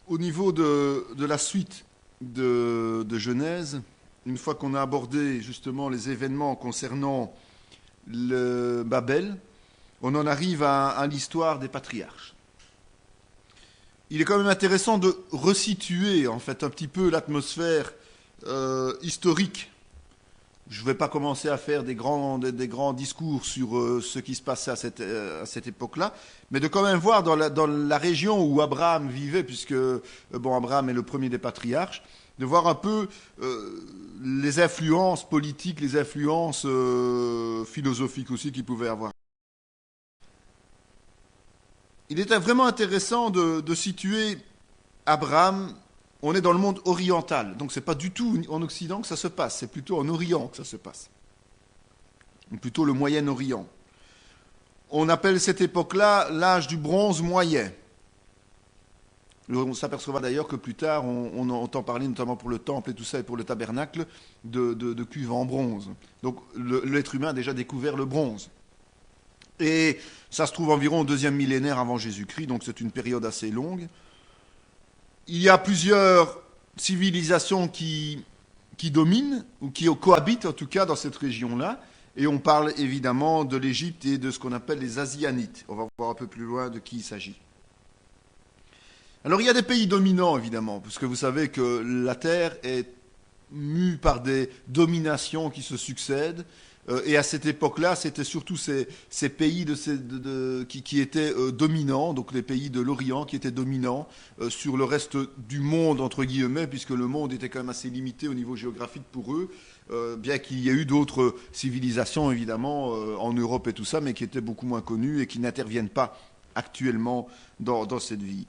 au niveau de la suite de Genèse, une fois qu'on a abordé justement les événements concernant le Babel, on en arrive à l'histoire des patriarches. Il est quand même intéressant de resituer en fait un petit peu l'atmosphère historique. Je ne vais pas commencer à faire des grands discours sur ce qui se passait à cette époque-là, mais de quand même voir dans la région où Abraham vivait, puisque Abraham est le premier des patriarches, de voir un peu les influences politiques, les influences philosophiques aussi qu'il pouvait avoir. Il était vraiment intéressant de situer Abraham. On est dans le monde oriental, donc c'est pas du tout en Occident que ça se passe, c'est plutôt en Orient que ça se passe. Ou plutôt le Moyen-Orient. On appelle cette époque-là l'âge du bronze moyen. On s'apercevra d'ailleurs que plus tard, on entend parler, notamment pour le temple et tout ça, et pour le tabernacle, de cuves en bronze. Donc l'être humain a déjà découvert le bronze. Et ça se trouve environ au 2e millénaire avant Jésus-Christ, donc c'est une période assez longue. Il y a plusieurs civilisations qui dominent, ou qui cohabitent en tout cas dans cette région-là, et on parle évidemment de l'Égypte et de ce qu'on appelle les Asianites. On va voir un peu plus loin de qui il s'agit. Alors il y a des pays dominants évidemment, parce que vous savez que la Terre est mue par des dominations qui se succèdent, et à cette époque-là, c'était surtout ces pays qui étaient dominants, donc les pays de l'Orient qui étaient dominants sur le reste du monde, entre guillemets, puisque le monde était quand même assez limité au niveau géographique pour eux, bien qu'il y ait eu d'autres civilisations, évidemment, en Europe et tout ça, mais qui étaient beaucoup moins connues et qui n'interviennent pas actuellement dans cette vie.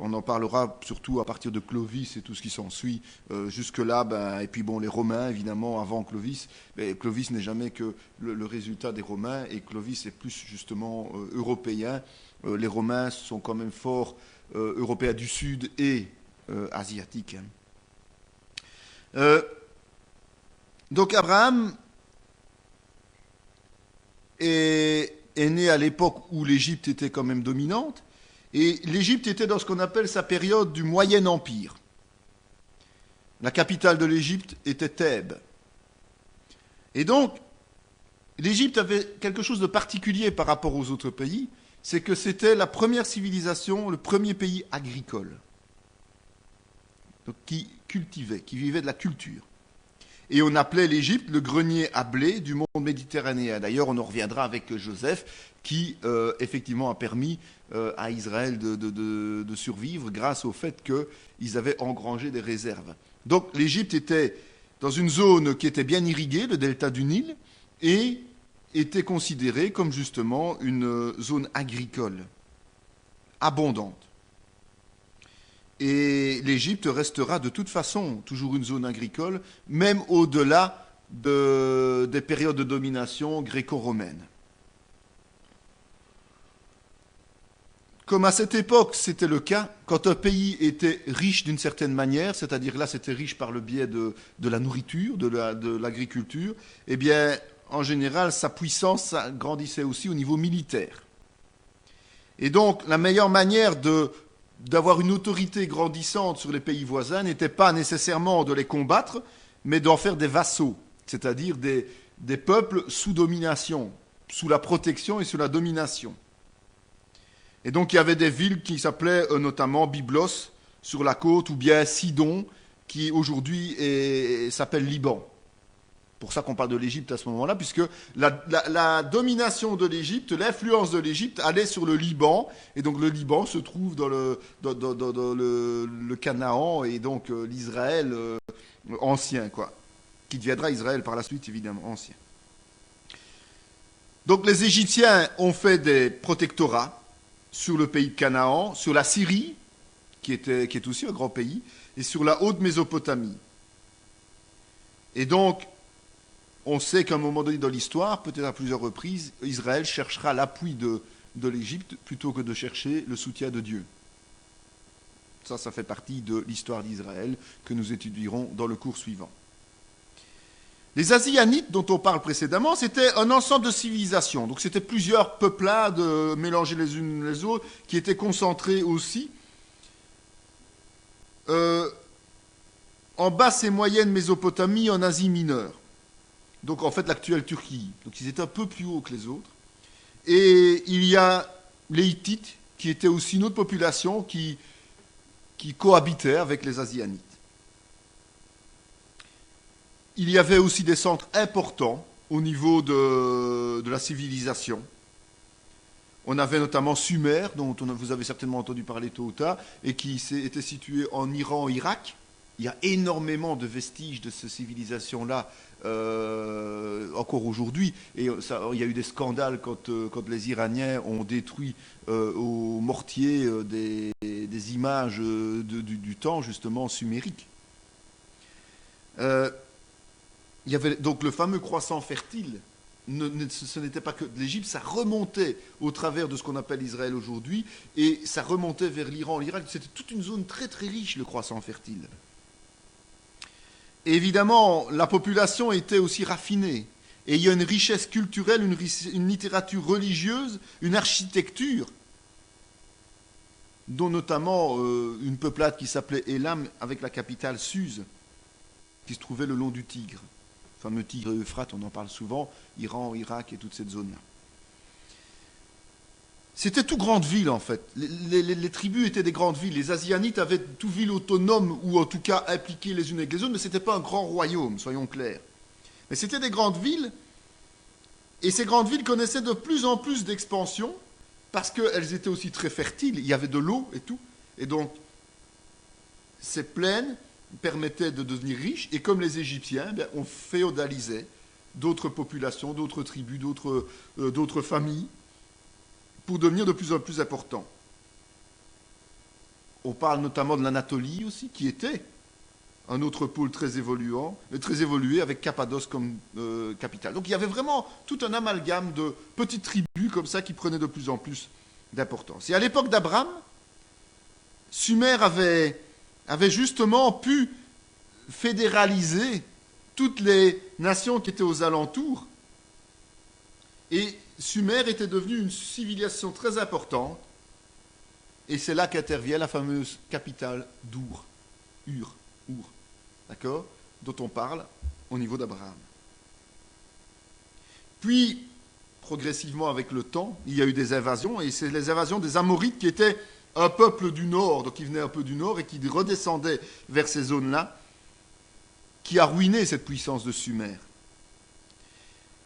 On en parlera surtout à partir de Clovis et tout ce qui s'ensuit. Jusque-là, et puis les Romains, évidemment, avant Clovis. Mais Clovis n'est jamais que le résultat des Romains, et Clovis est plus justement européen. Les Romains sont quand même forts européens du Sud et asiatiques. Donc Abraham est né à l'époque où l'Égypte était quand même dominante. Et l'Égypte était dans ce qu'on appelle sa période du Moyen Empire. La capitale de l'Égypte était Thèbes. Et donc, l'Égypte avait quelque chose de particulier par rapport aux autres pays, c'est que c'était la première civilisation, le premier pays agricole, donc qui cultivait, qui vivait de la culture. Et on appelait l'Égypte le grenier à blé du monde méditerranéen. D'ailleurs, on en reviendra avec Joseph, qui effectivement a permis à Israël de survivre grâce au fait qu'ils avaient engrangé des réserves. Donc l'Égypte était dans une zone qui était bien irriguée, le delta du Nil, et était considérée comme justement une zone agricole abondante. Et l'Égypte restera de toute façon toujours une zone agricole, même au-delà des périodes de domination gréco-romaine. Comme à cette époque, c'était le cas, quand un pays était riche d'une certaine manière, c'est-à-dire là, c'était riche par le biais de la nourriture, de l'agriculture, eh bien, en général, sa puissance grandissait aussi au niveau militaire. Et donc, la meilleure manière d'avoir une autorité grandissante sur les pays voisins n'était pas nécessairement de les combattre, mais d'en faire des vassaux, c'est-à-dire des peuples sous domination, sous la protection et sous la domination. Et donc il y avait des villes qui s'appelaient notamment Byblos sur la côte, ou bien Sidon, qui aujourd'hui s'appelle Liban. Pour ça qu'on parle de l'Égypte à ce moment-là, puisque la domination de l'Égypte, l'influence de l'Égypte allait sur le Liban, et donc le Liban se trouve dans le Canaan, et donc l'Israël ancien, quoi, qui deviendra Israël par la suite, évidemment, ancien. Donc les Égyptiens ont fait des protectorats sur le pays de Canaan, sur la Syrie, qui est aussi un grand pays, et sur la haute Mésopotamie. Et donc, on sait qu'à un moment donné dans l'histoire, peut-être à plusieurs reprises, Israël cherchera l'appui de l'Égypte plutôt que de chercher le soutien de Dieu. Ça fait partie de l'histoire d'Israël que nous étudierons dans le cours suivant. Les Asianites, dont on parle précédemment, c'était un ensemble de civilisations. Donc c'était plusieurs peuplades mélangées les unes les autres, qui étaient concentrées aussi en basse et moyenne Mésopotamie, en Asie mineure. Donc en fait l'actuelle Turquie. Donc ils étaient un peu plus hauts que les autres. Et il y a les Hittites, qui étaient aussi une autre population qui cohabitait avec les Asianites. Il y avait aussi des centres importants au niveau de la civilisation. On avait notamment Sumer, dont vous avez certainement entendu parler tôt ou tard, et qui était situé en Iran, Irak. Il y a énormément de vestiges de cette civilisation-là encore aujourd'hui. Et il y a eu des scandales quand les Iraniens ont détruit au mortier des images du temps justement sumérique. Il y avait donc le fameux croissant fertile. Ce n'était pas que de l'Égypte, ça remontait au travers de ce qu'on appelle Israël aujourd'hui, et ça remontait vers l'Iran, l'Irak. C'était toute une zone très très riche, le croissant fertile. Et évidemment, la population était aussi raffinée. Et il y a une richesse culturelle, une littérature religieuse, une architecture, dont notamment une peuplade qui s'appelait Élam, avec la capitale Suse, qui se trouvait le long du Tigre. Le fameux Tigre Euphrate, on en parle souvent, Iran, Irak et toute cette zone-là. C'était tout grandes villes en fait. Les tribus étaient des grandes villes. Les Asianites avaient tout villes autonomes ou en tout cas impliquées les unes avec les autres, mais ce n'était pas un grand royaume, soyons clairs. Mais c'était des grandes villes, et ces grandes villes connaissaient de plus en plus d'expansion parce qu'elles étaient aussi très fertiles. Il y avait de l'eau et tout. Et donc, ces plaines permettaient de devenir riches, et comme les Égyptiens, on féodalisait d'autres populations, d'autres tribus, d'autres familles, pour devenir de plus en plus important. On parle notamment de l'Anatolie aussi, qui était un autre pôle très évolué, avec Cappadoce comme capitale. Donc il y avait vraiment tout un amalgame de petites tribus comme ça qui prenaient de plus en plus d'importance. Et à l'époque d'Abraham, Sumer avait justement pu fédéraliser toutes les nations qui étaient aux alentours, et Sumer était devenue une civilisation très importante, et c'est là qu'intervient la fameuse capitale d'Ur, d'accord, dont on parle au niveau d'Abraham. Puis, progressivement avec le temps, il y a eu des invasions, et c'est les invasions des Amorites qui étaient un peuple du nord, donc qui venait un peu du nord et qui redescendait vers ces zones-là, qui a ruiné cette puissance de Sumer.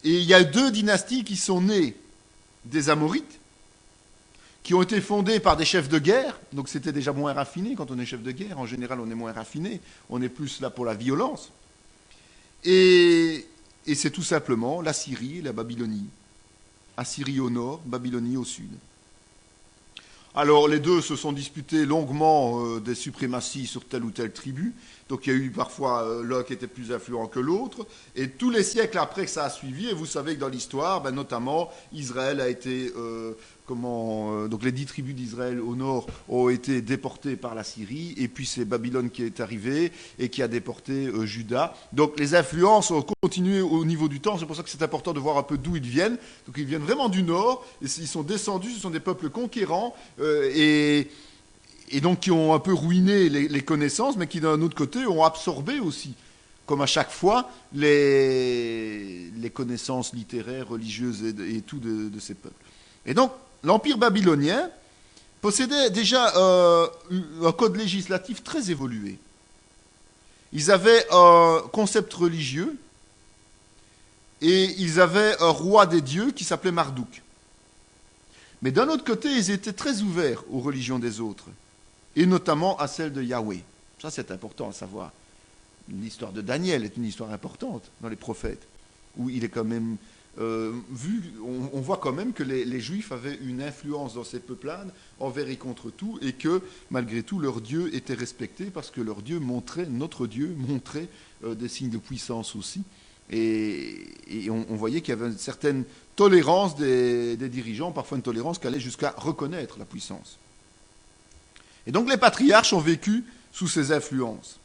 Et il y a deux dynasties qui sont nées des Amorites, qui ont été fondées par des chefs de guerre, donc c'était déjà moins raffiné quand on est chef de guerre, en général on est moins raffiné, on est plus là pour la violence. Et c'est tout simplement la Syrie et la Babylonie. Assyrie au nord, Babylonie au sud. Alors les deux se sont disputés longuement des suprématies sur telle ou telle tribu. Donc il y a eu parfois l'un qui était plus influent que l'autre. Et tous les siècles après que ça a suivi, et vous savez que dans l'histoire, notamment, Israël a été... donc les 10 tribus d'Israël au nord ont été déportées par la Syrie. Et puis c'est Babylone qui est arrivé et qui a déporté Juda. Donc les influences ont continué au niveau du temps. C'est pour ça que c'est important de voir un peu d'où ils viennent. Donc ils viennent vraiment du nord. Et ils sont descendus, ce sont des peuples conquérants. Et donc qui ont un peu ruiné les connaissances, mais qui d'un autre côté ont absorbé aussi, comme à chaque fois, les connaissances littéraires, religieuses et tout de ces peuples. Et donc l'Empire babylonien possédait déjà un code législatif très évolué. Ils avaient un concept religieux et ils avaient un roi des dieux qui s'appelait Marduk. Mais d'un autre côté, ils étaient très ouverts aux religions des autres, et notamment à celle de Yahweh. Ça, c'est important à savoir. L'histoire de Daniel est une histoire importante dans les prophètes, où il est quand même on voit quand même que les Juifs avaient une influence dans ces peuplades envers et contre tout, et que malgré tout, leur Dieu était respecté, parce que leur Dieu notre Dieu montrait des signes de puissance aussi. Et on voyait qu'il y avait une certaine tolérance des dirigeants, parfois une tolérance qui allait jusqu'à reconnaître la puissance. Et donc les patriarches ont vécu sous ces influences.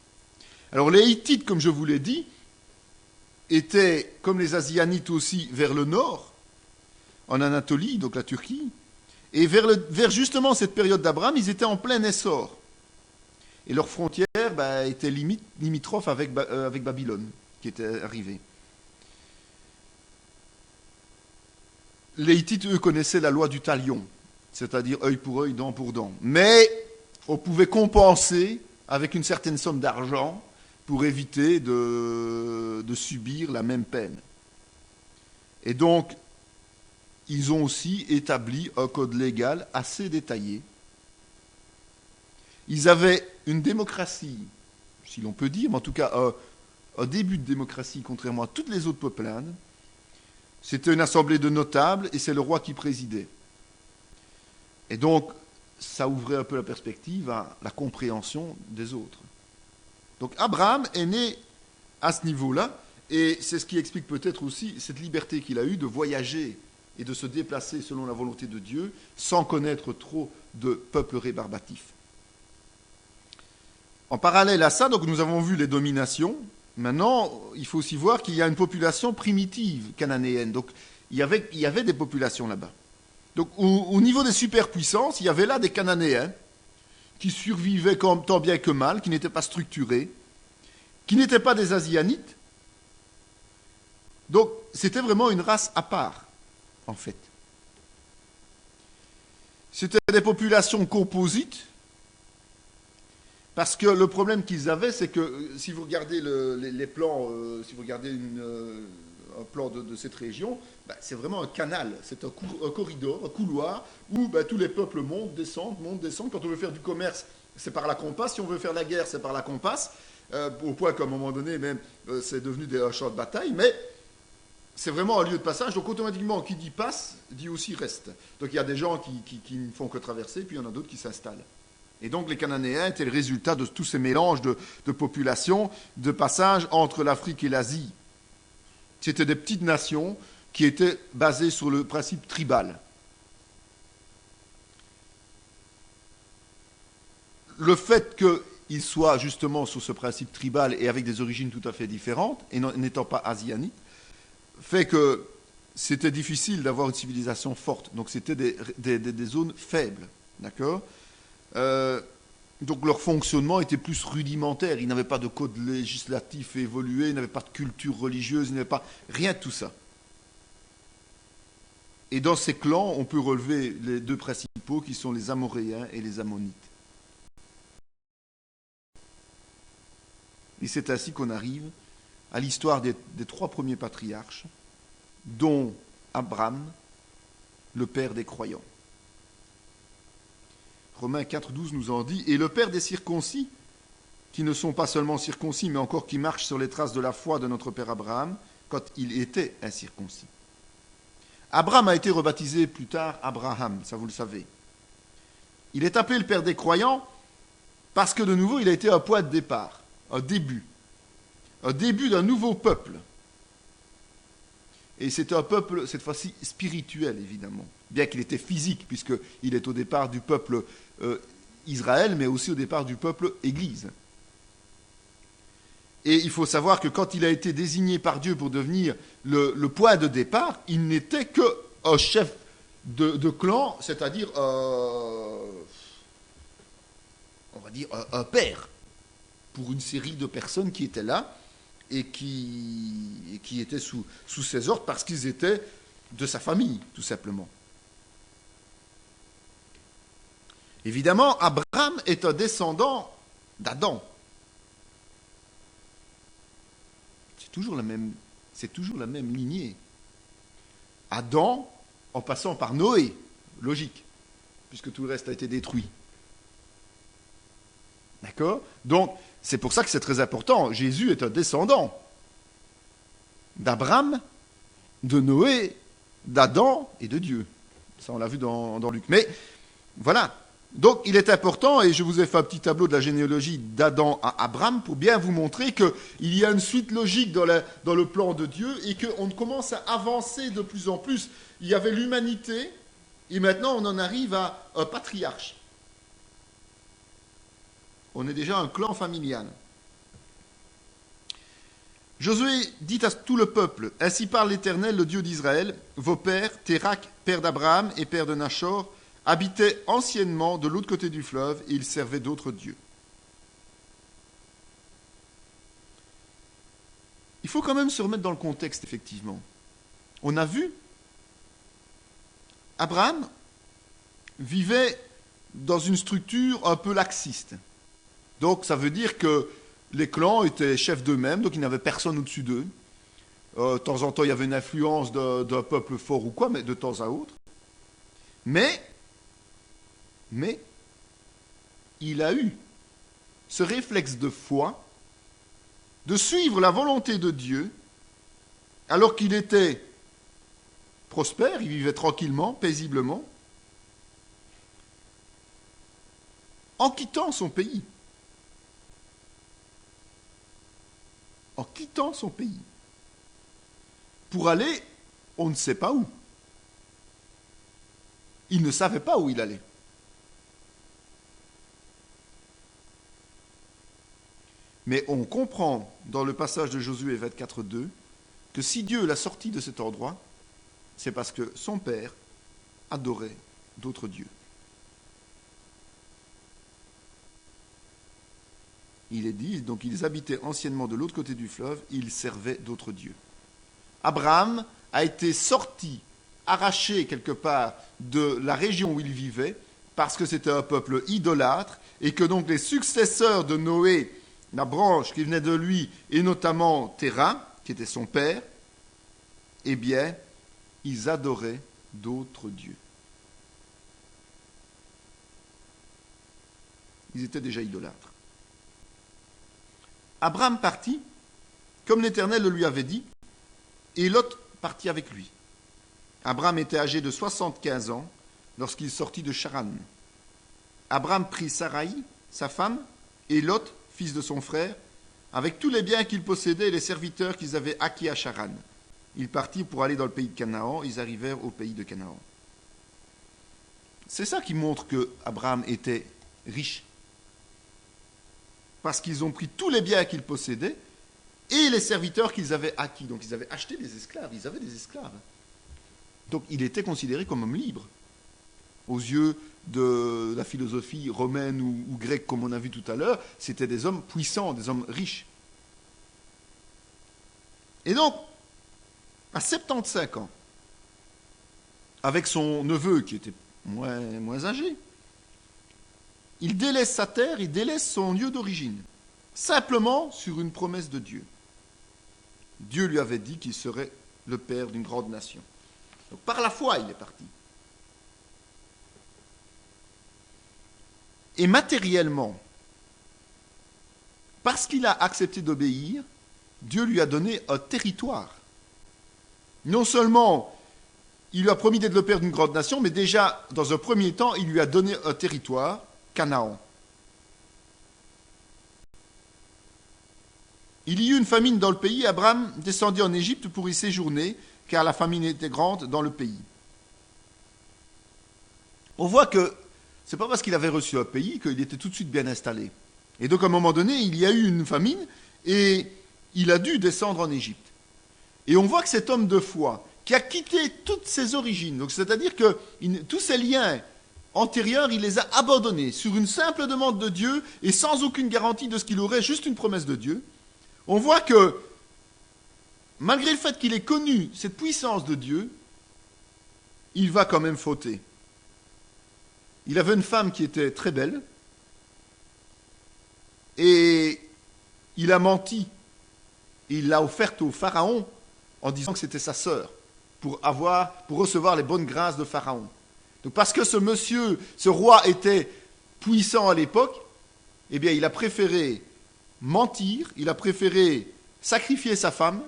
Alors les Hittites, comme je vous l'ai dit, étaient, comme les Asianites aussi, vers le nord, en Anatolie, donc la Turquie, et vers justement cette période d'Abraham, ils étaient en plein essor. Et leurs frontières terre était limitrophe avec Babylone, qui était arrivée. Les Hittites, eux, connaissaient la loi du talion, c'est-à-dire œil pour œil, dent pour dent. Mais on pouvait compenser avec une certaine somme d'argent pour éviter de subir la même peine. Et donc, ils ont aussi établi un code légal assez détaillé. Ils avaient une démocratie, si l'on peut dire, mais en tout cas un début de démocratie, contrairement à toutes les autres peuplades. C'était une assemblée de notables et c'est le roi qui présidait. Et donc, ça ouvrait un peu la perspective à la compréhension des autres. Donc, Abraham est né à ce niveau-là, et c'est ce qui explique peut-être aussi cette liberté qu'il a eue de voyager et de se déplacer selon la volonté de Dieu, sans connaître trop de peuples rébarbatifs. En parallèle à ça, donc nous avons vu les dominations. Maintenant, il faut aussi voir qu'il y a une population primitive cananéenne. Donc, il y avait des populations là-bas. Donc, au niveau des superpuissances, il y avait là des Cananéens qui survivaient tant bien que mal, qui n'étaient pas structurés, qui n'étaient pas des Asianites. Donc, c'était vraiment une race à part, en fait. C'était des populations composites, parce que le problème qu'ils avaient, c'est que si vous regardez les plans, si vous regardez un plan de cette région, c'est vraiment un canal, c'est un corridor, un couloir, où tous les peuples montent, descendent. Quand on veut faire du commerce, c'est par la compasse. Si on veut faire la guerre, c'est par la compasse. Au point qu'à un moment donné, même, c'est devenu un champ de bataille. Mais c'est vraiment un lieu de passage. Donc automatiquement, qui dit passe, dit aussi reste. Donc il y a des gens qui ne font que traverser, puis il y en a d'autres qui s'installent. Et donc les Cananéens étaient le résultat de tous ces mélanges de populations, de passage entre l'Afrique et l'Asie. C'était des petites nations qui étaient basées sur le principe tribal. Le fait qu'ils soient justement sur ce principe tribal et avec des origines tout à fait différentes, et n'étant pas asianiques, fait que c'était difficile d'avoir une civilisation forte. Donc c'était des zones faibles, d'accord ? Donc leur fonctionnement était plus rudimentaire. Ils n'avaient pas de code législatif évolué, ils n'avaient pas de culture religieuse, ils n'avaient pas rien de tout ça. Et dans ces clans, on peut relever les deux principaux qui sont les Amoréens et les Ammonites. Et c'est ainsi qu'on arrive à l'histoire des trois premiers patriarches, dont Abraham, le père des croyants. Romains 4,12 nous en dit, et le père des circoncis, qui ne sont pas seulement circoncis, mais encore qui marchent sur les traces de la foi de notre père Abraham, quand il était incirconcis. Abraham a été rebaptisé plus tard Abraham, ça vous le savez. Il est appelé le père des croyants parce que de nouveau, il a été un point de départ, un début d'un nouveau peuple. Et c'est un peuple, cette fois-ci, spirituel, évidemment. Bien qu'il était physique, puisqu'il est au départ du peuple Israël, mais aussi au départ du peuple Église. Et il faut savoir que quand il a été désigné par Dieu pour devenir le point de départ, il n'était qu'un chef de clan, c'est-à-dire, on va dire, un père, pour une série de personnes qui étaient là, et qui étaient sous ses ordres parce qu'ils étaient de sa famille, tout simplement. Évidemment, Abraham est un descendant d'Adam. C'est toujours la même lignée. Adam, en passant par Noé, logique, puisque tout le reste a été détruit. D'accord ? Donc, c'est pour ça que c'est très important. Jésus est un descendant d'Abraham, de Noé, d'Adam et de Dieu. Ça, on l'a vu dans Luc. Mais, voilà. Donc, il est important, et je vous ai fait un petit tableau de la généalogie d'Adam à Abraham pour bien vous montrer qu'il y a une suite logique dans le plan de Dieu et qu'on commence à avancer de plus en plus. Il y avait l'humanité, et maintenant, on en arrive à un patriarche. On est déjà un clan familial. Josué dit à tout le peuple, « Ainsi parle l'Éternel, le Dieu d'Israël, vos pères, Térak, père d'Abraham et père de Nachor, habitaient anciennement de l'autre côté du fleuve et ils servaient d'autres dieux. il faut quand même se remettre dans le contexte, effectivement. On a vu, Abraham vivait dans une structure un peu laxiste. Donc ça veut dire que les clans étaient chefs d'eux-mêmes, donc ils n'avaient personne au-dessus d'eux. De temps en temps, il y avait une influence d'un peuple fort ou quoi, mais de temps à autre. Mais, il a eu ce réflexe de foi, de suivre la volonté de Dieu, alors qu'il était prospère, il vivait tranquillement, paisiblement, en quittant son pays. En quittant son pays. Pour aller, on ne sait pas où. Il ne savait pas où il allait. Mais on comprend dans le passage de Josué 24:2 que si Dieu l'a sorti de cet endroit, c'est parce que son père adorait d'autres dieux. Il est dit, donc ils habitaient anciennement de l'autre côté du fleuve, ils servaient d'autres dieux. Abraham a été sorti, arraché quelque part de la région où il vivait, parce que c'était un peuple idolâtre, et que donc les successeurs de Noé, la branche qui venait de lui, et notamment Téra, qui était son père, eh bien, ils adoraient d'autres dieux. Ils étaient déjà idolâtres. Abraham partit, comme l'Éternel le lui avait dit, et Lot partit avec lui. Abraham était âgé de 75 ans lorsqu'il sortit de Charan. Abraham prit Saraï, sa femme, et Lot, fils de son frère, avec tous les biens qu'ils possédaient et les serviteurs qu'ils avaient acquis à Charan. Ils partirent pour aller dans le pays de Canaan, ils arrivèrent au pays de Canaan. C'est ça qui montre que Abraham était riche. Parce qu'ils ont pris tous les biens qu'ils possédaient et les serviteurs qu'ils avaient acquis. Donc ils avaient acheté des esclaves, ils avaient des esclaves. Donc il était considéré comme homme libre, aux yeux de la philosophie romaine ou grecque, comme on a vu tout à l'heure. C'était des hommes puissants, des hommes riches. Et donc, à 75 ans, avec son neveu qui était moins âgé, il délaisse sa terre, il délaisse son lieu d'origine, simplement sur une promesse de Dieu. Dieu lui avait dit qu'il serait le père d'une grande nation. Donc par la foi, il est parti. Et matériellement, parce qu'il a accepté d'obéir, Dieu lui a donné un territoire. Non seulement il lui a promis d'être le père d'une grande nation, mais déjà, dans un premier temps, il lui a donné un territoire, Canaan. Il y eut une famine dans le pays, Abraham descendit en Égypte pour y séjourner, car la famine était grande dans le pays. On voit que ce n'est pas parce qu'il avait reçu un pays qu'il était tout de suite bien installé. Et donc à un moment donné, il y a eu une famine et il a dû descendre en Égypte. Et on voit que cet homme de foi, qui a quitté toutes ses origines, donc c'est-à-dire que tous ses liens antérieurs, il les a abandonnés sur une simple demande de Dieu et sans aucune garantie de ce qu'il aurait, juste une promesse de Dieu. On voit que, malgré le fait qu'il ait connu cette puissance de Dieu, il va quand même fauter. Il avait une femme qui était très belle et il a menti. Il l'a offerte au Pharaon en disant que c'était sa sœur pour recevoir les bonnes grâces de Pharaon. Donc parce que ce roi était puissant à l'époque, eh bien il a préféré mentir, il a préféré sacrifier sa femme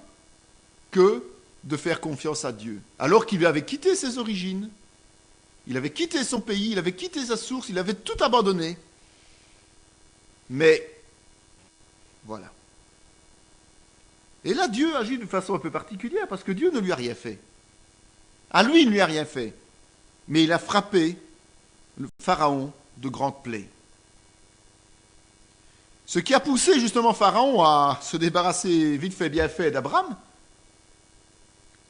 que de faire confiance à Dieu. Alors qu'il avait quitté ses origines, il avait quitté son pays, il avait quitté sa source, il avait tout abandonné. Mais, voilà. Et là, Dieu agit de façon un peu particulière, parce que Dieu ne lui a rien fait. À lui, il ne lui a rien fait. Mais il a frappé le Pharaon de grandes plaies. Ce qui a poussé justement Pharaon à se débarrasser vite fait, bien fait d'Abraham,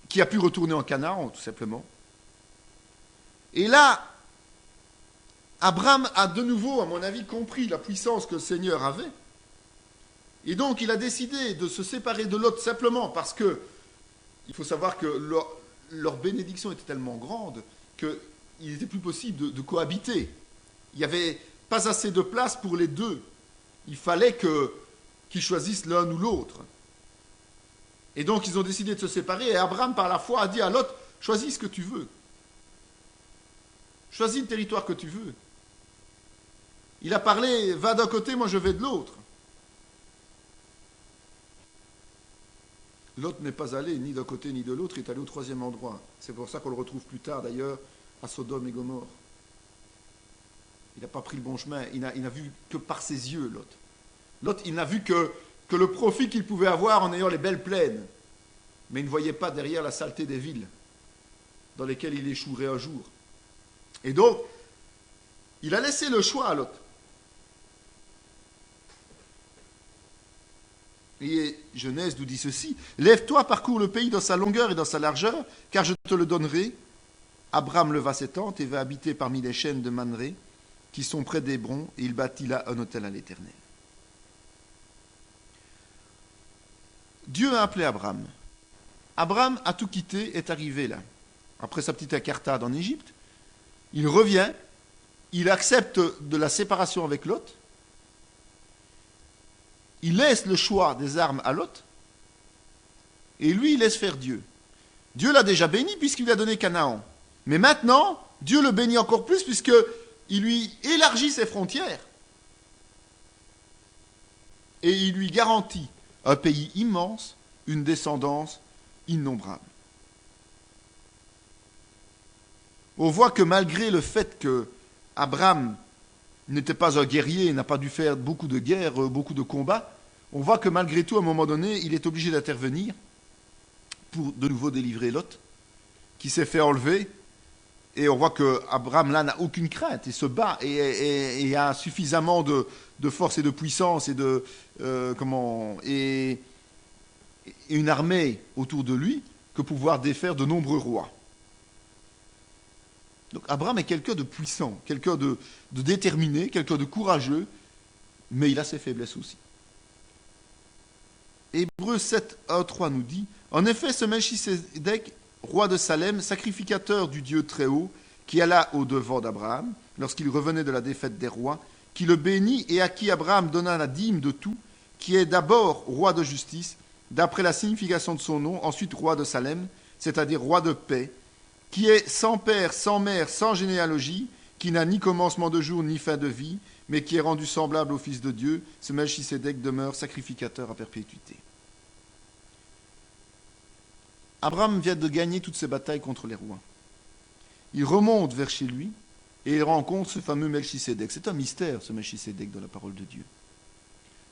qui a pu retourner en Canaan, tout simplement. Et là, Abraham a de nouveau, à mon avis, compris la puissance que le Seigneur avait. Et donc il a décidé de se séparer de Lot simplement parce que, il faut savoir que leur bénédiction était tellement grande qu'il n'était plus possible de cohabiter. Il n'y avait pas assez de place pour les deux. Il fallait qu'ils choisissent l'un ou l'autre. Et donc ils ont décidé de se séparer et Abraham par la foi a dit à Lot, choisis ce que tu veux. Choisis le territoire que tu veux. Il a parlé, va d'un côté, moi je vais de l'autre. Lot n'est pas allé ni d'un côté ni de l'autre, il est allé au troisième endroit. C'est pour ça qu'on le retrouve plus tard d'ailleurs à Sodome et Gomorrhe. Il n'a pas pris le bon chemin, il n'a vu que par ses yeux, Lot. Lot, il n'a vu que le profit qu'il pouvait avoir en ayant les belles plaines. Mais il ne voyait pas derrière la saleté des villes dans lesquelles il échouerait un jour. Et donc, il a laissé le choix à Lot. Et Genèse nous dit ceci, « Lève-toi, parcours le pays dans sa longueur et dans sa largeur, car je te le donnerai. » Abraham leva ses tentes et va habiter parmi les chênes de Mamré, qui sont près d'Hébron, et il bâtit là un autel à l'Éternel. Dieu a appelé Abraham. Abraham a tout quitté, est arrivé là. Après sa petite incartade en Égypte, il revient, il accepte de la séparation avec Lot, il laisse le choix des armes à Lot, et lui, il laisse faire Dieu. Dieu l'a déjà béni puisqu'il lui a donné Canaan. Mais maintenant, Dieu le bénit encore plus puisqu'il lui élargit ses frontières. Et il lui garantit un pays immense, une descendance innombrable. On voit que malgré le fait que Abraham n'était pas un guerrier, n'a pas dû faire beaucoup de guerres, beaucoup de combats, on voit que malgré tout, à un moment donné, il est obligé d'intervenir pour de nouveau délivrer Lot, qui s'est fait enlever. Et on voit qu'Abraham, là, n'a aucune crainte, il se bat et a suffisamment de force et de puissance et une armée autour de lui que pouvoir défaire de nombreux rois. Donc Abraham est quelqu'un de puissant, quelqu'un de déterminé, quelqu'un de courageux, mais il a ses faiblesses aussi. Hébreux 7, 1, 3 nous dit, « En effet, ce Melchisédek, roi de Salem, sacrificateur du Dieu Très-Haut, qui alla au-devant d'Abraham, lorsqu'il revenait de la défaite des rois, qui le bénit et à qui Abraham donna la dîme de tout, qui est d'abord roi de justice, d'après la signification de son nom, ensuite roi de Salem, c'est-à-dire roi de paix, qui est sans père, sans mère, sans généalogie, qui n'a ni commencement de jour ni fin de vie, mais qui est rendu semblable au Fils de Dieu, ce Melchisédek demeure sacrificateur à perpétuité. » Abraham vient de gagner toutes ses batailles contre les rois. Il remonte vers chez lui et il rencontre ce fameux Melchisédek. C'est un mystère, ce Melchisédek, dans la parole de Dieu.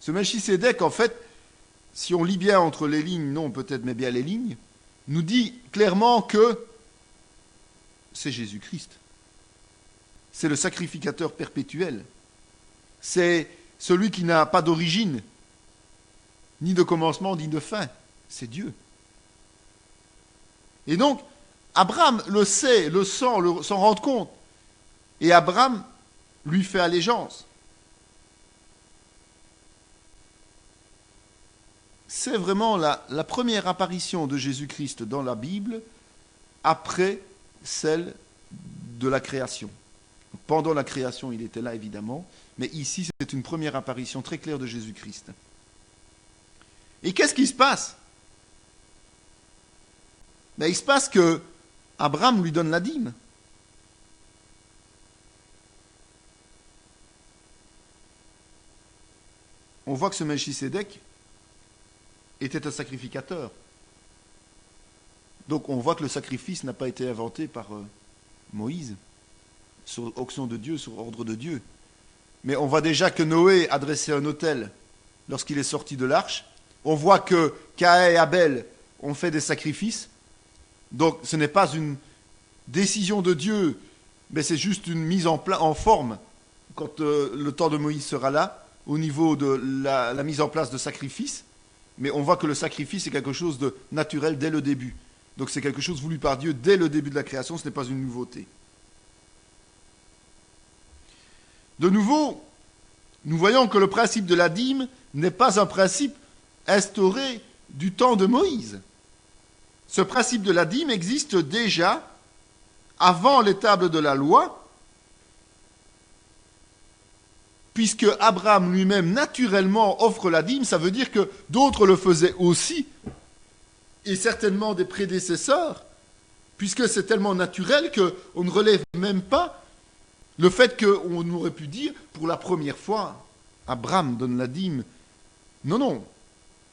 Ce Melchisédek, en fait, si on lit bien entre les lignes, non peut-être, mais bien les lignes, nous dit clairement que c'est Jésus-Christ. C'est le sacrificateur perpétuel. C'est celui qui n'a pas d'origine, ni de commencement, ni de fin. C'est Dieu. Et donc, Abraham le sait, le sent, s'en rend compte. Et Abraham lui fait allégeance. C'est vraiment la première apparition de Jésus-Christ dans la Bible après celle de la création. Pendant la création, il était là, évidemment, mais ici, c'est une première apparition très claire de Jésus-Christ. Et qu'est-ce qui se passe ? Ben, il se passe que Abraham lui donne la dîme. On voit que ce Melchisédek était un sacrificateur. Donc on voit que le sacrifice n'a pas été inventé par Moïse, sur onction de Dieu, sur ordre de Dieu. Mais on voit déjà que Noé a dressé un autel lorsqu'il est sorti de l'arche. On voit que Caïn et Abel ont fait des sacrifices. Donc ce n'est pas une décision de Dieu, mais c'est juste une mise en forme quand le temps de Moïse sera là, au niveau de la mise en place de sacrifices. Mais on voit que le sacrifice est quelque chose de naturel dès le début. Donc c'est quelque chose voulu par Dieu dès le début de la création, ce n'est pas une nouveauté. De nouveau, nous voyons que le principe de la dîme n'est pas un principe instauré du temps de Moïse. Ce principe de la dîme existe déjà avant les tables de la loi, puisque Abraham lui-même naturellement offre la dîme. Ça veut dire que d'autres le faisaient aussi, et certainement des prédécesseurs, puisque c'est tellement naturel qu'on ne relève même pas le fait qu'on aurait pu dire, pour la première fois, Abraham donne la dîme. Non, non,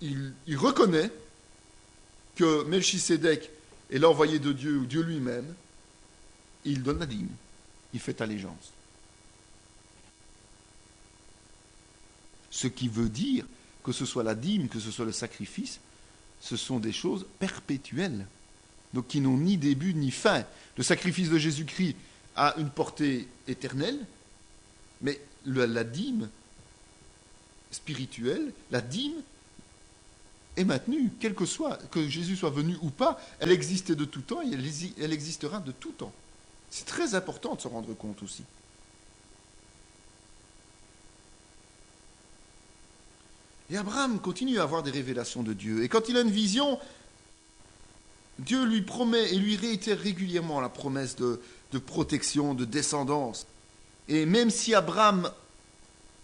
il reconnaît que Melchisédek est l'envoyé de Dieu, ou Dieu lui-même, il donne la dîme, il fait allégeance. Ce qui veut dire que ce soit la dîme, que ce soit le sacrifice, ce sont des choses perpétuelles, donc qui n'ont ni début ni fin. Le sacrifice de Jésus-Christ a une portée éternelle, mais la dîme spirituelle, la dîme est maintenue, quel que soit, que Jésus soit venu ou pas, elle existait de tout temps et elle existera de tout temps. C'est très important de se rendre compte aussi. Et Abraham continue à avoir des révélations de Dieu. Et quand il a une vision, Dieu lui promet et lui réitère régulièrement la promesse de protection, de descendance. Et même si Abraham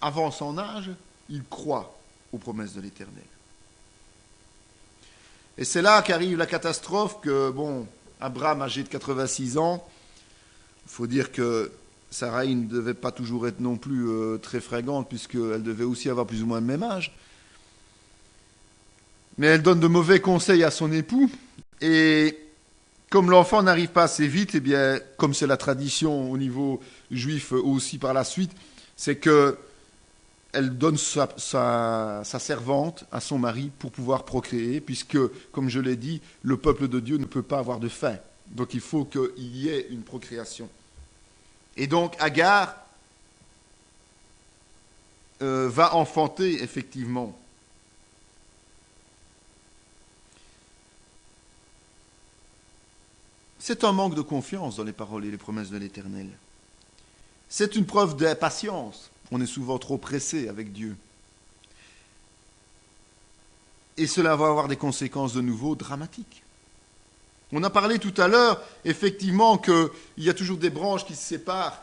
avance en âge, il croit aux promesses de l'Éternel. Et c'est là qu'arrive la catastrophe que, Abraham, âgé de 86 ans, il faut dire que Sarai ne devait pas toujours être non plus très fringante, puisqu'elle devait aussi avoir plus ou moins le même âge. Mais elle donne de mauvais conseils à son époux, et comme l'enfant n'arrive pas assez vite, eh bien, comme c'est la tradition au niveau juif aussi par la suite, c'est que elle donne sa servante à son mari pour pouvoir procréer, puisque, comme je l'ai dit, le peuple de Dieu ne peut pas avoir de faim. Donc il faut qu'il y ait une procréation. Et donc Agar va enfanter effectivement. C'est un manque de confiance dans les paroles et les promesses de l'Éternel. C'est une preuve d'impatience. On est souvent trop pressé avec Dieu. Et cela va avoir des conséquences de nouveau dramatiques. On a parlé tout à l'heure, effectivement, qu'il y a toujours des branches qui se séparent,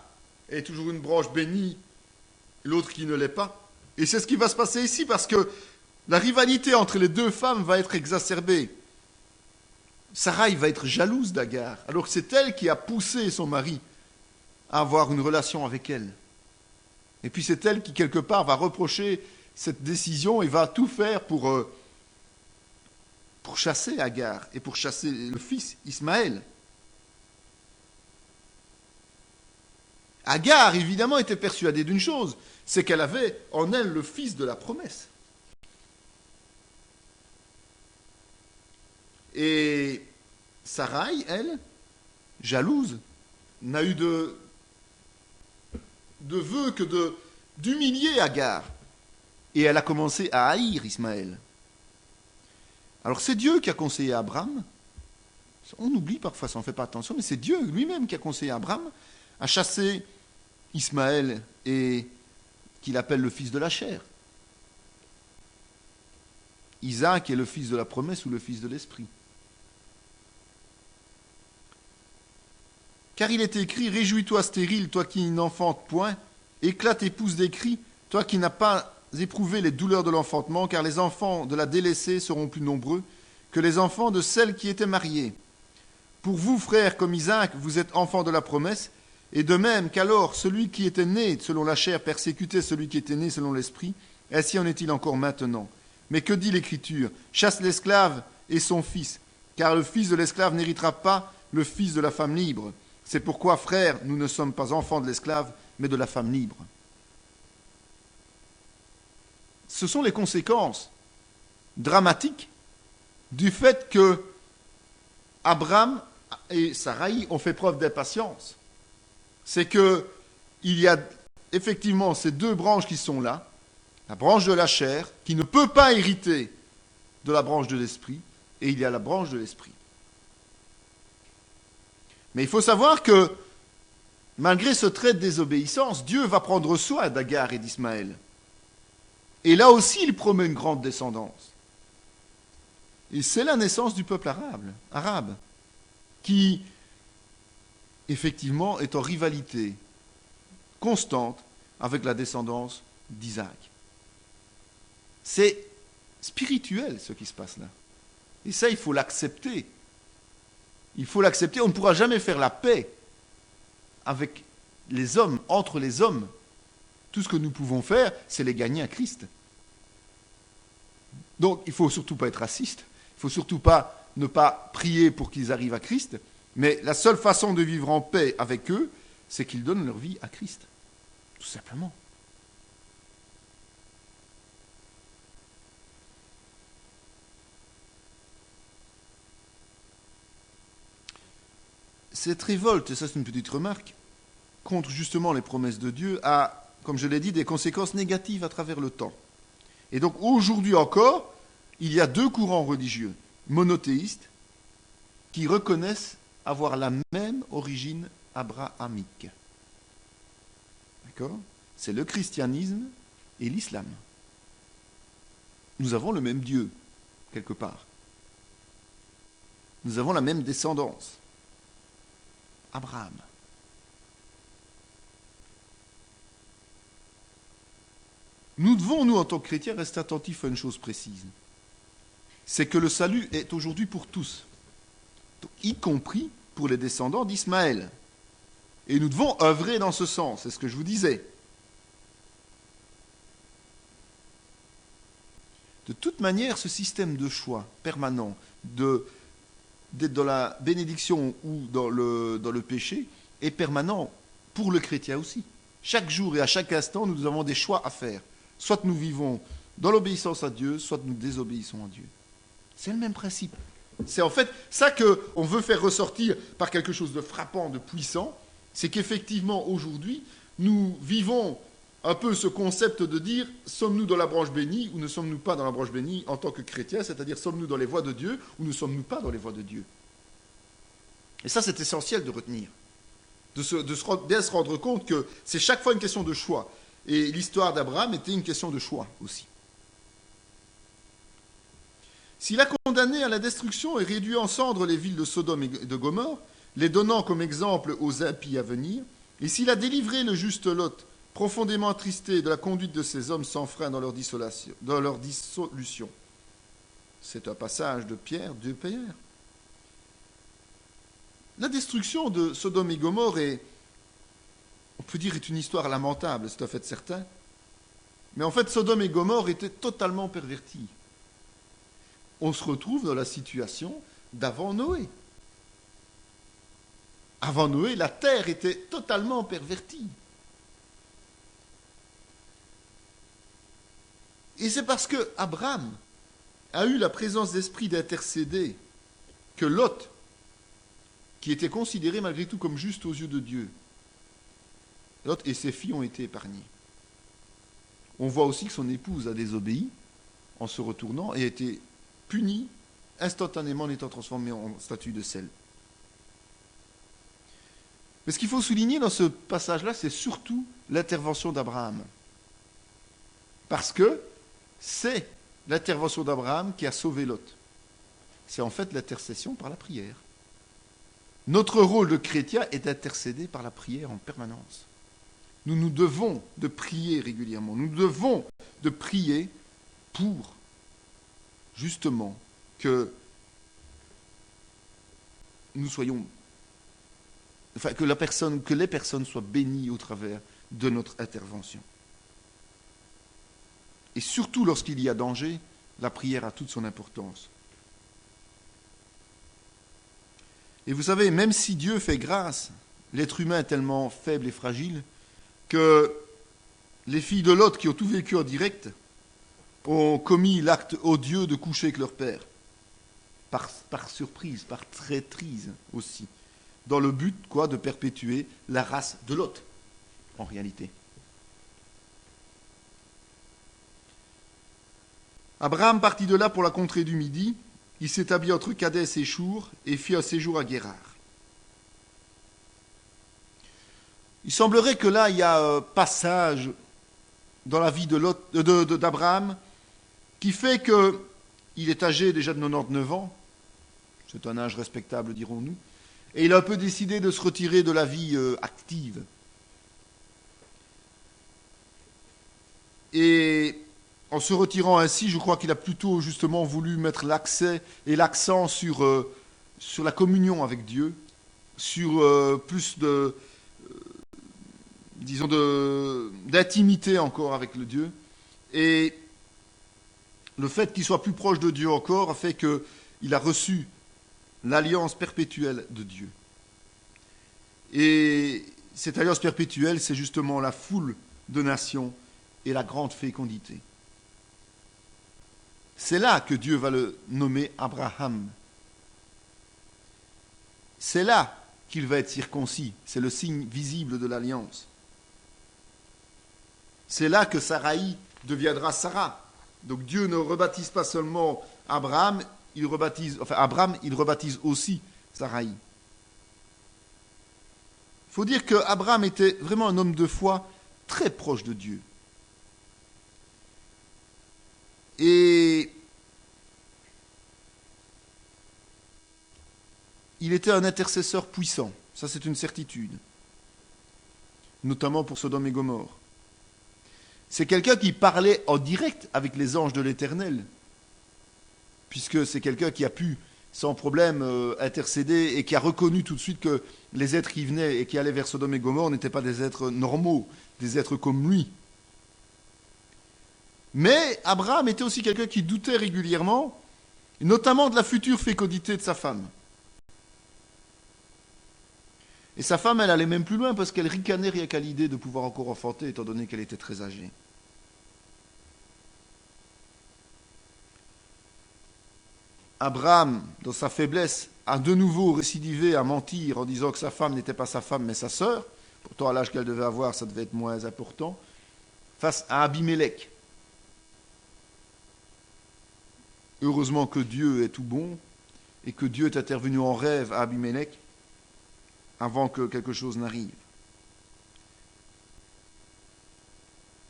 et toujours une branche bénie, l'autre qui ne l'est pas. Et c'est ce qui va se passer ici, parce que la rivalité entre les deux femmes va être exacerbée. Sarai va être jalouse d'Agar, alors que c'est elle qui a poussé son mari à avoir une relation avec elle. Et puis c'est elle qui, quelque part, va reprocher cette décision et va tout faire pour chasser Agar et pour chasser le fils Ismaël. Agar, évidemment, était persuadée d'une chose, c'est qu'elle avait en elle le fils de la promesse. Et Sarai, elle, jalouse, n'a eu de vœu que d'humilier Agar. Et elle a commencé à haïr Ismaël. Alors c'est Dieu qui a conseillé à Abraham, on oublie parfois, ça n'en fait pas attention, mais c'est Dieu lui-même qui a conseillé à Abraham à chasser Ismaël et qu'il appelle le fils de la chair. Isaac est le fils de la promesse ou le fils de l'esprit. Car il est écrit, réjouis-toi stérile, toi qui n'enfantes point, éclate et pousse des cris, toi qui n'as pas éprouvé les douleurs de l'enfantement, car les enfants de la délaissée seront plus nombreux que les enfants de celle qui était mariée. Pour vous, frères, comme Isaac, vous êtes enfants de la promesse, et de même qu'alors celui qui était né selon la chair persécutait celui qui était né selon l'esprit, ainsi en est-il encore maintenant. Mais que dit l'Écriture ? Chasse l'esclave et son fils, car le fils de l'esclave n'héritera pas le fils de la femme libre. C'est pourquoi, frères, nous ne sommes pas enfants de l'esclave, mais de la femme libre. Ce sont les conséquences dramatiques du fait que Abraham et Sarai ont fait preuve d'impatience. C'est qu'il y a effectivement ces deux branches qui sont là, la branche de la chair, qui ne peut pas hériter de la branche de l'esprit, et il y a la branche de l'esprit. Mais il faut savoir que, malgré ce trait de désobéissance, Dieu va prendre soin d'Agar et d'Ismaël. Et là aussi, il promet une grande descendance. Et c'est la naissance du peuple arabe, qui, effectivement, est en rivalité constante avec la descendance d'Isaac. C'est spirituel ce qui se passe là. Et ça, il faut l'accepter. Il faut l'accepter. On ne pourra jamais faire la paix avec les hommes, entre les hommes. Tout ce que nous pouvons faire, c'est les gagner à Christ. Donc, il ne faut surtout pas être raciste. Il ne faut surtout pas ne pas prier pour qu'ils arrivent à Christ. Mais la seule façon de vivre en paix avec eux, c'est qu'ils donnent leur vie à Christ. Tout simplement. Cette révolte, et ça c'est une petite remarque, contre justement les promesses de Dieu a, comme je l'ai dit, des conséquences négatives à travers le temps. Et donc aujourd'hui encore, il y a deux courants religieux monothéistes qui reconnaissent avoir la même origine abrahamique. D'accord ? C'est le christianisme et l'islam. Nous avons le même Dieu, quelque part. Nous avons la même descendance. Abraham. Nous devons, nous, en tant que chrétiens, rester attentifs à une chose précise. C'est que le salut est aujourd'hui pour tous, y compris pour les descendants d'Ismaël. Et nous devons œuvrer dans ce sens, c'est ce que je vous disais. De toute manière, ce système de choix permanent, d'être dans la bénédiction ou dans le péché, est permanent pour le chrétien aussi. Chaque jour et à chaque instant, nous avons des choix à faire. Soit nous vivons dans l'obéissance à Dieu, soit nous désobéissons à Dieu. C'est le même principe. C'est en fait ça qu'on veut faire ressortir par quelque chose de frappant, de puissant, c'est qu'effectivement, aujourd'hui, nous vivons un peu ce concept de dire, sommes-nous dans la branche bénie ou ne sommes-nous pas dans la branche bénie en tant que chrétiens, c'est-à-dire sommes-nous dans les voies de Dieu ou ne sommes-nous pas dans les voies de Dieu. Et ça, c'est essentiel de retenir, bien se rendre compte que c'est chaque fois une question de choix. Et l'histoire d'Abraham était une question de choix aussi. S'il a condamné à la destruction et réduit en cendres les villes de Sodome et de Gomorrhe, les donnant comme exemple aux impies à venir, et s'il a délivré le juste Lot, profondément attristé de la conduite de ces hommes sans frein dans leur dissolution. C'est un passage de Pierre, de Pierre. La destruction de Sodome et Gomorrhe on peut dire, est une histoire lamentable, c'est un fait certain. Mais en fait, Sodome et Gomorrhe étaient totalement pervertis. On se retrouve dans la situation d'avant Noé. Avant Noé, la terre était totalement pervertie. Et c'est parce que Abraham a eu la présence d'esprit d'intercéder que Lot, qui était considéré malgré tout comme juste aux yeux de Dieu, Lot et ses filles ont été épargnés. On voit aussi que son épouse a désobéi en se retournant et a été punie instantanément en étant transformée en statue de sel. Mais ce qu'il faut souligner dans ce passage-là, c'est surtout l'intervention d'Abraham. Parce que c'est l'intervention d'Abraham qui a sauvé Lot. C'est en fait l'intercession par la prière. Notre rôle de chrétien est d'intercéder par la prière en permanence. Nous nous devons de prier régulièrement. Nous devons de prier pour, justement, que nous soyons... Enfin, que les personnes soient bénies au travers de notre intervention. Et surtout lorsqu'il y a danger, la prière a toute son importance. Et vous savez, même si Dieu fait grâce, l'être humain est tellement faible et fragile que les filles de Lot, qui ont tout vécu en direct, ont commis l'acte odieux de coucher avec leur père. Par surprise, par traîtrise aussi. Dans le but, de perpétuer la race de Lot, en réalité. Abraham partit de là pour la contrée du Midi. Il s'établit entre Kadès et Chour et fit un séjour à Guérar. Il semblerait que là, il y a un passage dans la vie d'Abraham qui fait qu'il est âgé déjà de 99 ans, c'est un âge respectable dirons-nous, et il a un peu décidé de se retirer de la vie active. Et en se retirant ainsi, je crois qu'il a plutôt justement voulu mettre l'accent sur la communion avec Dieu, sur plus d'intimité encore avec le Dieu. Et le fait qu'il soit plus proche de Dieu encore a fait qu'il a reçu l'alliance perpétuelle de Dieu. Et cette alliance perpétuelle, c'est justement la foule de nations et la grande fécondité. C'est là que Dieu va le nommer Abraham. C'est là qu'il va être circoncis. C'est le signe visible de l'alliance. C'est là que Saraï deviendra Sarah. Donc Dieu ne rebaptise pas seulement Abraham, il rebaptise aussi Saraï. Il faut dire qu'Abraham était vraiment un homme de foi très proche de Dieu. Et il était un intercesseur puissant, ça c'est une certitude, notamment pour Sodome et Gomorrhe. C'est quelqu'un qui parlait en direct avec les anges de l'Éternel, puisque c'est quelqu'un qui a pu sans problème intercéder et qui a reconnu tout de suite que les êtres qui venaient et qui allaient vers Sodome et Gomorrhe n'étaient pas des êtres normaux, des êtres comme lui. Mais Abraham était aussi quelqu'un qui doutait régulièrement, notamment de la future fécondité de sa femme. Et sa femme, elle allait même plus loin parce qu'elle ricanait rien qu'à l'idée de pouvoir encore enfanter, étant donné qu'elle était très âgée. Abraham, dans sa faiblesse, a de nouveau récidivé à mentir en disant que sa femme n'était pas sa femme mais sa sœur. Pourtant, à l'âge qu'elle devait avoir, ça devait être moins important. Face à Abimélec. Heureusement que Dieu est tout bon et que Dieu est intervenu en rêve à Abimélec avant que quelque chose n'arrive.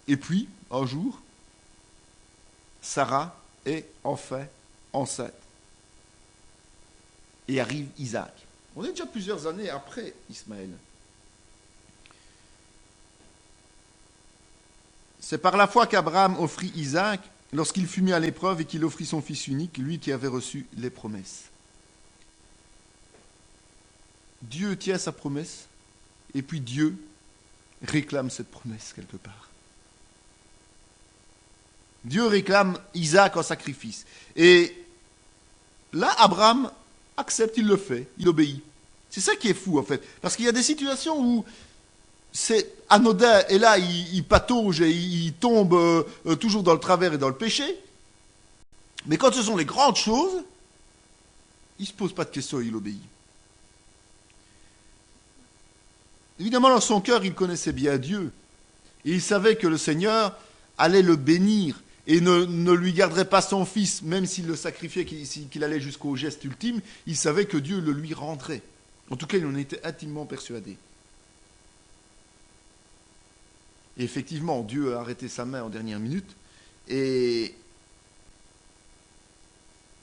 Et puis, un jour, Sarah est enfin enceinte. Et arrive Isaac. On est déjà plusieurs années après Ismaël. C'est par la foi qu'Abraham offrit Isaac lorsqu'il fut mis à l'épreuve et qu'il offrit son fils unique, lui qui avait reçu les promesses. Dieu tient sa promesse, et puis Dieu réclame cette promesse quelque part. Dieu réclame Isaac en sacrifice. Et là, Abraham accepte, il le fait, il obéit. C'est ça qui est fou en fait. Parce qu'il y a des situations où c'est anodin, et là, il patauge et il tombe toujours dans le travers et dans le péché. Mais quand ce sont les grandes choses, il ne se pose pas de questions et il obéit. Évidemment, dans son cœur, il connaissait bien Dieu. Et il savait que le Seigneur allait le bénir et ne lui garderait pas son fils, même s'il le sacrifiait, qu'il allait jusqu'au geste ultime. Il savait que Dieu le lui rendrait. En tout cas, il en était intimement persuadé. Et effectivement, Dieu a arrêté sa main en dernière minute et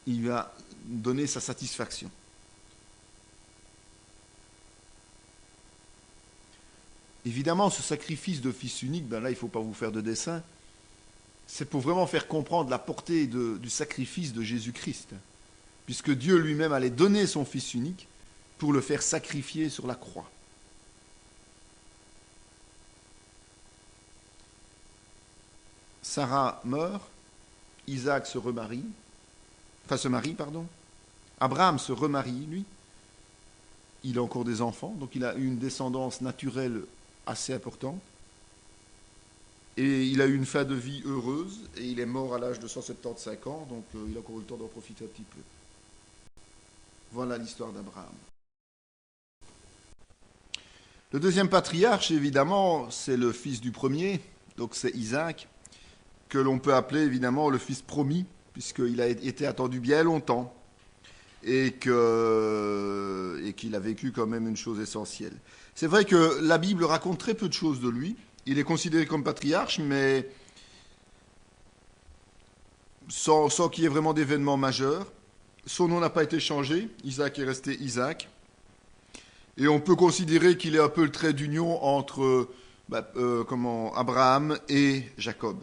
il lui a donné sa satisfaction. Évidemment, ce sacrifice de fils unique, ben là, il ne faut pas vous faire de dessin, c'est pour vraiment faire comprendre la portée du sacrifice de Jésus-Christ, puisque Dieu lui-même allait donner son fils unique pour le faire sacrifier sur la croix. Sarah meurt, Isaac se marie, Abraham se remarie, lui. Il a encore des enfants, donc il a eu une descendance naturelle assez importante. Et il a eu une fin de vie heureuse, et il est mort à l'âge de 175 ans, donc il a encore eu le temps d'en profiter un petit peu. Voilà l'histoire d'Abraham. Le deuxième patriarche, évidemment, c'est le fils du premier, donc c'est Isaac, que l'on peut appeler évidemment le fils promis, puisqu'il a été attendu bien longtemps et qu'il a vécu quand même une chose essentielle. C'est vrai que la Bible raconte très peu de choses de lui, il est considéré comme patriarche, mais sans qu'il y ait vraiment d'événements majeurs. Son nom n'a pas été changé, Isaac est resté Isaac. Et on peut considérer qu'il est un peu le trait d'union entre Abraham et Jacob.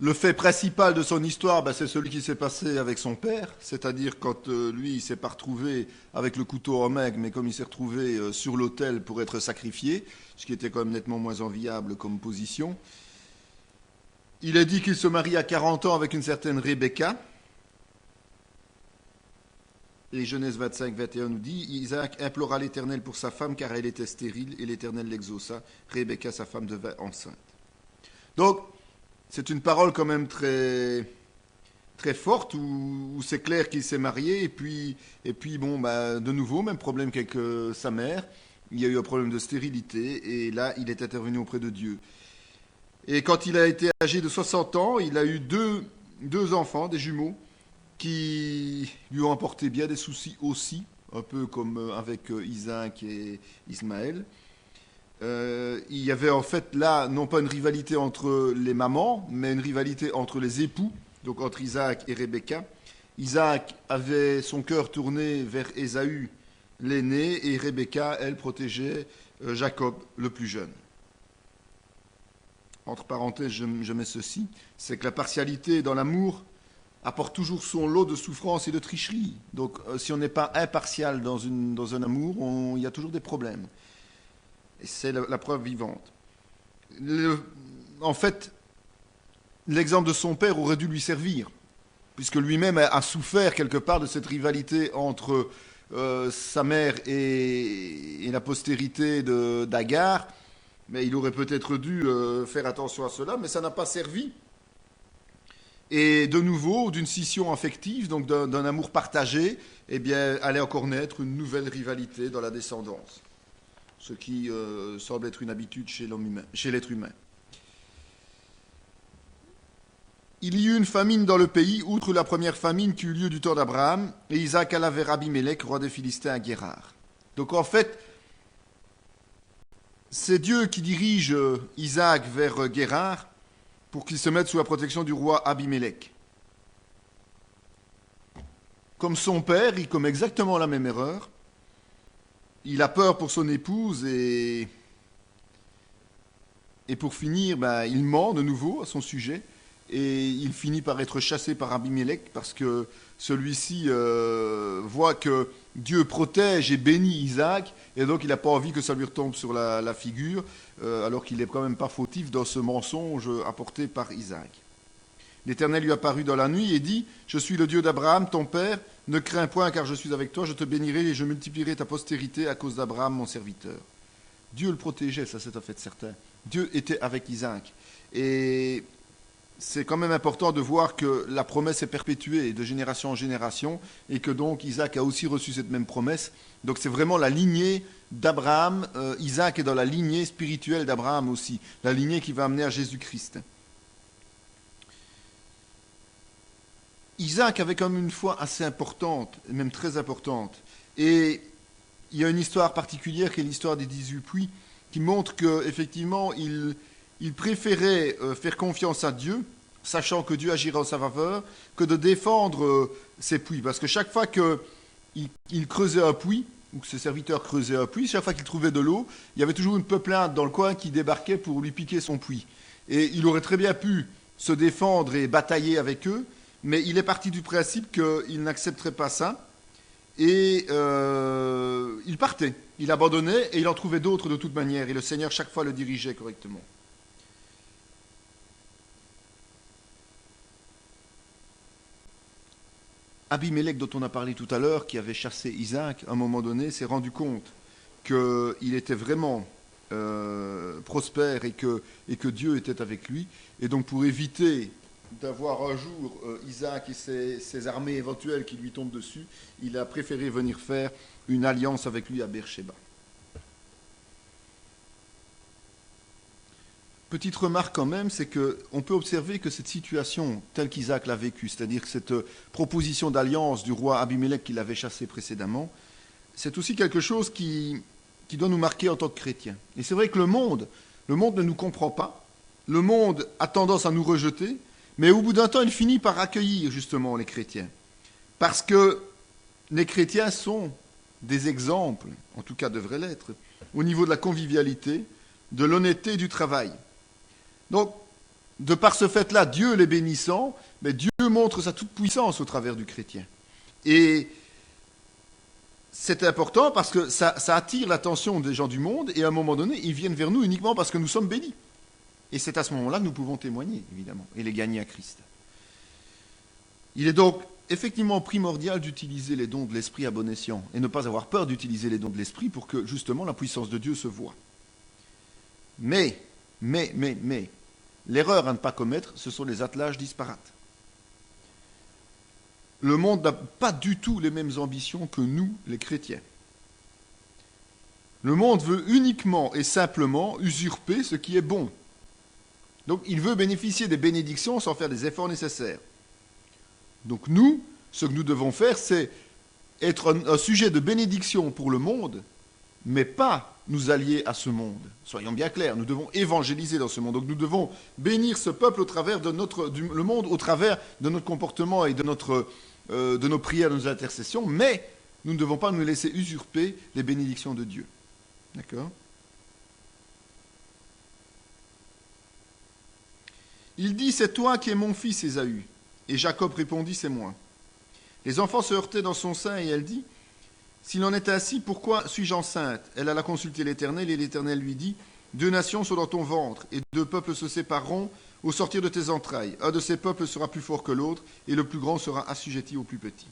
Le fait principal de son histoire, c'est celui qui s'est passé avec son père, c'est-à-dire quand lui, il ne s'est pas retrouvé avec le couteau en main, mais comme il s'est retrouvé sur l'autel pour être sacrifié, ce qui était quand même nettement moins enviable comme position. Il est dit qu'il se marie à 40 ans avec une certaine Rebecca. Et Genèse 25, 21 nous dit, Isaac implora l'Éternel pour sa femme car elle était stérile et l'Éternel l'exauça. Rebecca, sa femme, devint enceinte. Donc, c'est une parole quand même très, très forte où c'est clair qu'il s'est marié et puis de nouveau, même problème qu'avec sa mère. Il y a eu un problème de stérilité et là, il est intervenu auprès de Dieu. Et quand il a été âgé de 60 ans, il a eu deux enfants, des jumeaux, qui lui ont apporté bien des soucis aussi, un peu comme avec Isaac et Ismaël. Il y avait en fait là, non pas une rivalité entre les mamans, mais une rivalité entre les époux, donc entre Isaac et Rebecca. Isaac avait son cœur tourné vers Ésaü, l'aîné, et Rebecca, elle, protégeait Jacob, le plus jeune. Entre parenthèses, je mets ceci, c'est que la partialité dans l'amour apporte toujours son lot de souffrance et de tricherie. Donc si on n'est pas impartial dans un amour, il y a toujours des problèmes. Et c'est la preuve vivante. En fait, l'exemple de son père aurait dû lui servir, puisque lui-même a souffert quelque part de cette rivalité entre sa mère et la postérité d'Agar. Mais il aurait peut-être dû faire attention à cela, mais ça n'a pas servi. Et de nouveau, d'une scission affective, donc d'un amour partagé, eh bien, allait encore naître une nouvelle rivalité dans la descendance. Ce qui semble être une habitude chez l'être humain. Il y eut une famine dans le pays, outre la première famine qui eut lieu du temps d'Abraham, et Isaac alla vers Abimelech, roi des Philistins, à Guérar. Donc en fait, c'est Dieu qui dirige Isaac vers Guérar pour qu'il se mette sous la protection du roi Abimelech. Comme son père, il commet exactement la même erreur. Il a peur pour son épouse et pour finir, il ment de nouveau à son sujet et il finit par être chassé par Abimelech parce que celui-ci voit que Dieu protège et bénit Isaac et donc il n'a pas envie que ça lui retombe sur la figure alors qu'il n'est quand même pas fautif dans ce mensonge apporté par Isaac. L'Éternel lui apparut dans la nuit et dit « Je suis le Dieu d'Abraham, ton père, ne crains point car je suis avec toi, je te bénirai et je multiplierai ta postérité à cause d'Abraham, mon serviteur. » Dieu le protégeait, ça c'est en fait certain. Dieu était avec Isaac. Et c'est quand même important de voir que la promesse est perpétuée de génération en génération et que donc Isaac a aussi reçu cette même promesse. Donc c'est vraiment la lignée d'Abraham. Isaac est dans la lignée spirituelle d'Abraham aussi, la lignée qui va amener à Jésus-Christ. Isaac avait quand même une foi assez importante, même très importante. Et il y a une histoire particulière qui est l'histoire des 18 puits, qui montre qu'effectivement, il préférait faire confiance à Dieu, sachant que Dieu agira en sa faveur, que de défendre ses puits. Parce que chaque fois qu'il creusait un puits, ou que ses serviteurs creusaient un puits, chaque fois qu'il trouvait de l'eau, il y avait toujours une peuplade dans le coin qui débarquait pour lui piquer son puits. Et il aurait très bien pu se défendre et batailler avec eux, mais il est parti du principe qu'il n'accepterait pas ça. Et il partait, il abandonnait et il en trouvait d'autres de toute manière. Et le Seigneur chaque fois le dirigeait correctement. Abimelech, dont on a parlé tout à l'heure, qui avait chassé Isaac, à un moment donné, s'est rendu compte qu'il était vraiment prospère et que Dieu était avec lui. Et donc pour éviter d'avoir un jour Isaac et ses armées éventuelles qui lui tombent dessus, il a préféré venir faire une alliance avec lui à Beersheba. Petite remarque quand même, c'est qu'on peut observer que cette situation telle qu'Isaac l'a vécue, c'est-à-dire que cette proposition d'alliance du roi Abimelech qui l'avait chassé précédemment, c'est aussi quelque chose qui doit nous marquer en tant que chrétiens. Et c'est vrai que le monde Le monde ne nous comprend pas. Le monde a tendance à nous rejeter. Mais au bout d'un temps, il finit par accueillir justement les chrétiens. Parce que les chrétiens sont des exemples, en tout cas devraient l'être, au niveau de la convivialité, de l'honnêteté et du travail. Donc, de par ce fait-là, Dieu les bénissant, mais Dieu montre sa toute-puissance au travers du chrétien. Et c'est important parce que ça attire l'attention des gens du monde, et à un moment donné, ils viennent vers nous uniquement parce que nous sommes bénis. Et c'est à ce moment-là que nous pouvons témoigner, évidemment, et les gagner à Christ. Il est donc effectivement primordial d'utiliser les dons de l'Esprit à bon escient, et ne pas avoir peur d'utiliser les dons de l'Esprit pour que, justement, la puissance de Dieu se voie. Mais, l'erreur à ne pas commettre, ce sont les attelages disparates. Le monde n'a pas du tout les mêmes ambitions que nous, les chrétiens. Le monde veut uniquement et simplement usurper ce qui est bon. Donc il veut bénéficier des bénédictions sans faire des efforts nécessaires. Donc nous, ce que nous devons faire, c'est être un sujet de bénédiction pour le monde, mais pas nous allier à ce monde. Soyons bien clairs, nous devons évangéliser dans ce monde. Donc nous devons bénir ce peuple au travers de le monde, au travers de notre comportement et de nos prières, de nos intercessions, mais nous ne devons pas nous laisser usurper les bénédictions de Dieu. D'accord ? Il dit, c'est toi qui es mon fils, Ésaü. Et Jacob répondit, c'est moi. Les enfants se heurtaient dans son sein et elle dit, s'il en est ainsi, pourquoi suis-je enceinte ? Elle alla consulter l'Éternel et l'Éternel lui dit, 2 nations sont dans ton ventre et 2 peuples se sépareront au sortir de tes entrailles. Un de ces peuples sera plus fort que l'autre et le plus grand sera assujetti au plus petit.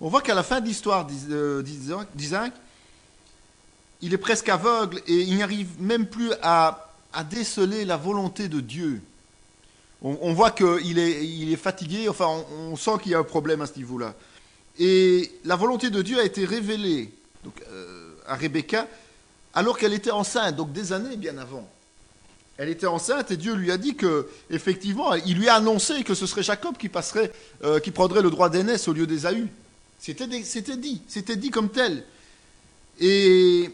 On voit qu'à la fin de l'histoire d'Isaac, il est presque aveugle et il n'arrive même plus à déceler la volonté de Dieu. On voit qu'il est fatigué, enfin on sent qu'il y a un problème à ce niveau-là. Et la volonté de Dieu a été révélée donc, à Rebecca alors qu'elle était enceinte, donc des années bien avant. Elle était enceinte et Dieu lui a dit que, effectivement, il lui a annoncé que ce serait Jacob qui prendrait le droit d'aînesse au lieu d'Ésaü. C'était dit comme tel. Et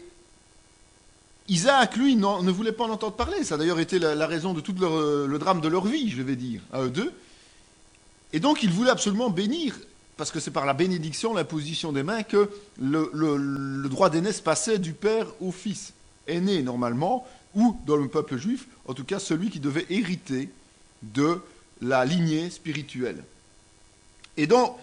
Isaac, lui, ne voulait pas en entendre parler. Ça a d'ailleurs été la raison de tout le drame de leur vie, je vais dire, à eux deux. Et donc, il voulait absolument bénir, parce que c'est par la bénédiction, l'imposition des mains, que le droit d'aînesse passait du père au fils, aîné normalement, ou dans le peuple juif, en tout cas celui qui devait hériter de la lignée spirituelle. Et donc,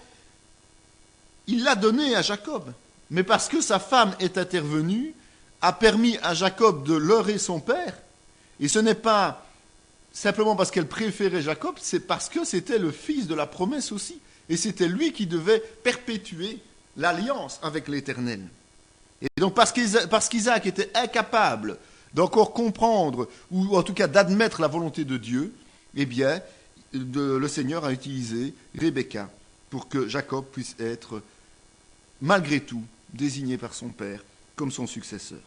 il l'a donné à Jacob, mais parce que sa femme est intervenue, a permis à Jacob de leurrer son père, et ce n'est pas simplement parce qu'elle préférait Jacob, c'est parce que c'était le fils de la promesse aussi, et c'était lui qui devait perpétuer l'alliance avec l'Éternel. Et donc parce qu'Isaac était incapable d'encore comprendre, ou en tout cas d'admettre la volonté de Dieu, eh bien, le Seigneur a utilisé Rebecca pour que Jacob puisse être, malgré tout, désigné par son père comme son successeur.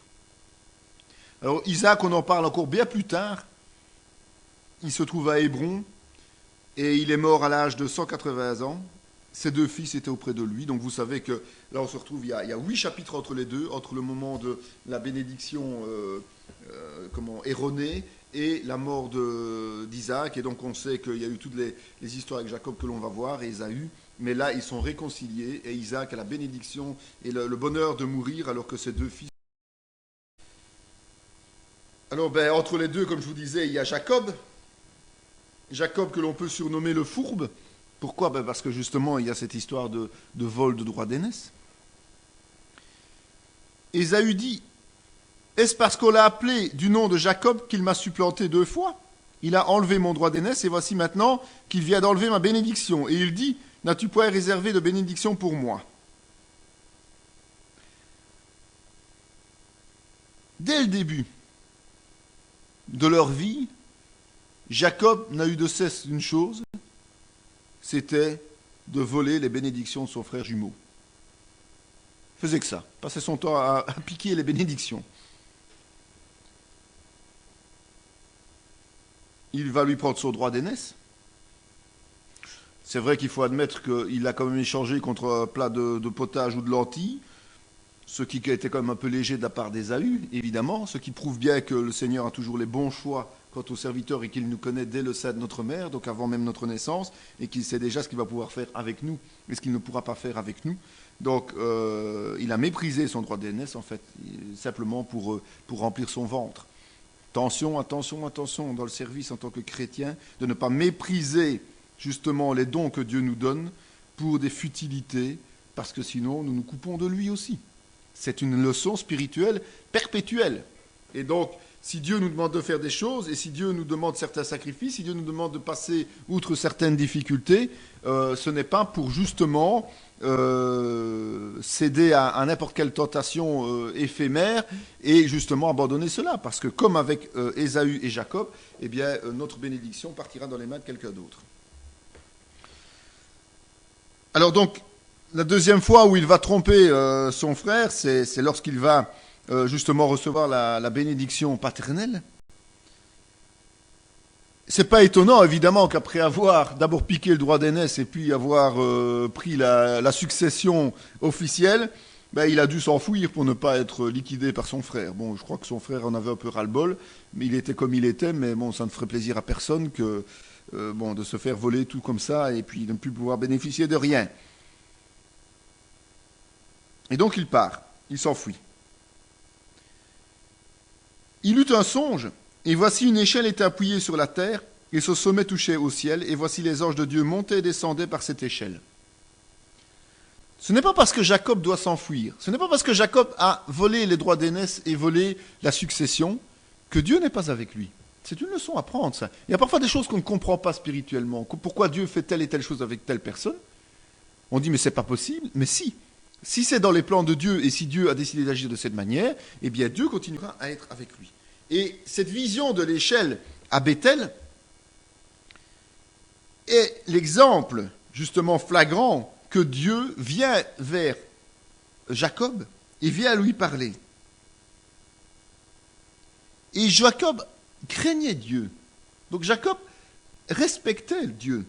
Alors Isaac, on en parle encore bien plus tard. Il se trouve à Hébron et il est mort à l'âge de 180 ans. Ses 2 fils étaient auprès de lui. Donc vous savez que là on se retrouve, il y a 8 chapitres entre les deux, entre le moment de la bénédiction erronée et la mort d'Isaac. Et donc on sait qu'il y a eu toutes les histoires avec Jacob que l'on va voir et Ésaü. Mais là, ils sont réconciliés et Isaac a la bénédiction et le bonheur de mourir alors que ses 2 fils. Alors, entre les deux, comme je vous disais, il y a Jacob. Jacob que l'on peut surnommer le fourbe. Pourquoi ? Parce que justement, il y a cette histoire de vol de droit d'aînesse. Ésaü dit, est-ce parce qu'on l'a appelé du nom de Jacob qu'il m'a supplanté 2 fois ? Il a enlevé mon droit d'aînesse et voici maintenant qu'il vient d'enlever ma bénédiction. Et il dit, n'as-tu point réservé de bénédiction pour moi ? Dès le début de leur vie, Jacob n'a eu de cesse d'une chose, c'était de voler les bénédictions de son frère jumeau. Il faisait que ça, passait son temps à piquer les bénédictions. Il va lui prendre son droit d'aînesse. C'est vrai qu'il faut admettre qu'il a quand même échangé contre un plat de potage ou de lentilles. ce qui a été quand même un peu léger de la part d'Ésaü, évidemment, ce qui prouve bien que le Seigneur a toujours les bons choix quant au serviteur et qu'il nous connaît dès le sein de notre mère, donc avant même notre naissance, et qu'il sait déjà ce qu'il va pouvoir faire avec nous et ce qu'il ne pourra pas faire avec nous. Donc il a méprisé son droit d'aînesse, en fait, simplement pour remplir son ventre. Attention, attention, attention, dans le service en tant que chrétien, de ne pas mépriser justement les dons que Dieu nous donne pour des futilités, parce que sinon nous nous coupons de lui aussi. C'est une leçon spirituelle perpétuelle. Et donc, si Dieu nous demande de faire des choses, et si Dieu nous demande certains sacrifices, si Dieu nous demande de passer outre certaines difficultés, ce n'est pas pour justement céder à n'importe quelle tentation éphémère et justement abandonner cela. Parce que comme avec Ésaü et Jacob, eh bien, notre bénédiction partira dans les mains de quelqu'un d'autre. Alors donc, la deuxième fois où il va tromper son frère, c'est lorsqu'il va justement recevoir la bénédiction paternelle. C'est pas étonnant, évidemment, qu'après avoir d'abord piqué le droit d'aînesse et puis avoir pris la succession officielle, ben, il a dû s'enfuir pour ne pas être liquidé par son frère. Bon, je crois que son frère en avait un peu ras-le-bol, mais il était comme il était, mais bon, ça ne ferait plaisir à personne que de se faire voler tout comme ça et puis de ne plus pouvoir bénéficier de rien. Et donc il part, il s'enfuit. Il eut un songe, et voici une échelle était appuyée sur la terre, et ce sommet touchait au ciel, et voici les anges de Dieu montaient et descendaient par cette échelle. Ce n'est pas parce que Jacob doit s'enfuir, ce n'est pas parce que Jacob a volé les droits d'aînesse et volé la succession, que Dieu n'est pas avec lui. C'est une leçon à prendre, ça. Il y a parfois des choses qu'on ne comprend pas spirituellement. Pourquoi Dieu fait telle et telle chose avec telle personne? On dit, mais c'est pas possible. Mais si. Si c'est dans les plans de Dieu et si Dieu a décidé d'agir de cette manière, eh bien Dieu continuera à être avec lui. Et cette vision de l'échelle à Béthel est l'exemple justement flagrant que Dieu vient vers Jacob et vient à lui parler. Et Jacob craignait Dieu. Donc Jacob respectait Dieu.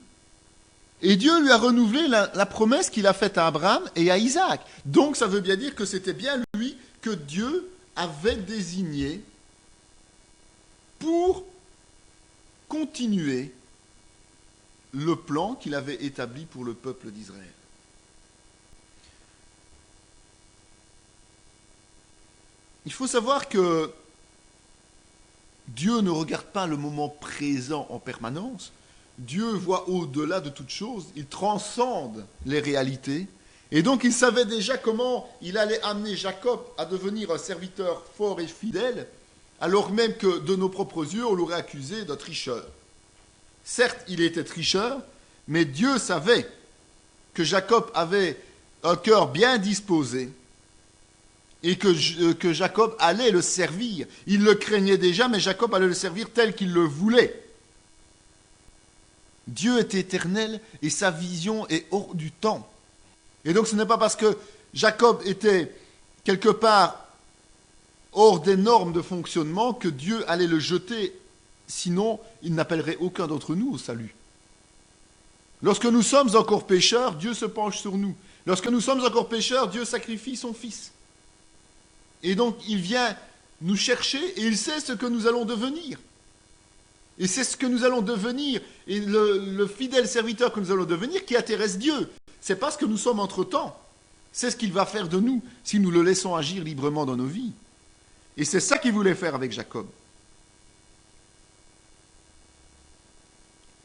Et Dieu lui a renouvelé la promesse qu'il a faite à Abraham et à Isaac. Donc ça veut bien dire que c'était bien lui que Dieu avait désigné pour continuer le plan qu'il avait établi pour le peuple d'Israël. Il faut savoir que Dieu ne regarde pas le moment présent en permanence. Dieu voit au-delà de toute chose, il transcende les réalités. Et donc il savait déjà comment il allait amener Jacob à devenir un serviteur fort et fidèle, alors même que de nos propres yeux, on l'aurait accusé de tricheur. Certes, il était tricheur, mais Dieu savait que Jacob avait un cœur bien disposé et que Jacob allait le servir. Il le craignait déjà, mais Jacob allait le servir tel qu'il le voulait. Dieu est éternel et sa vision est hors du temps. Et donc ce n'est pas parce que Jacob était quelque part hors des normes de fonctionnement que Dieu allait le jeter, sinon il n'appellerait aucun d'entre nous au salut. Lorsque nous sommes encore pécheurs, Dieu se penche sur nous. Lorsque nous sommes encore pécheurs, Dieu sacrifie son Fils. Et donc il vient nous chercher et il sait ce que nous allons devenir. Et c'est ce que nous allons devenir, et le fidèle serviteur que nous allons devenir qui intéresse Dieu. C'est pas ce que nous sommes entre-temps. C'est ce qu'il va faire de nous si nous le laissons agir librement dans nos vies. Et c'est ça qu'il voulait faire avec Jacob.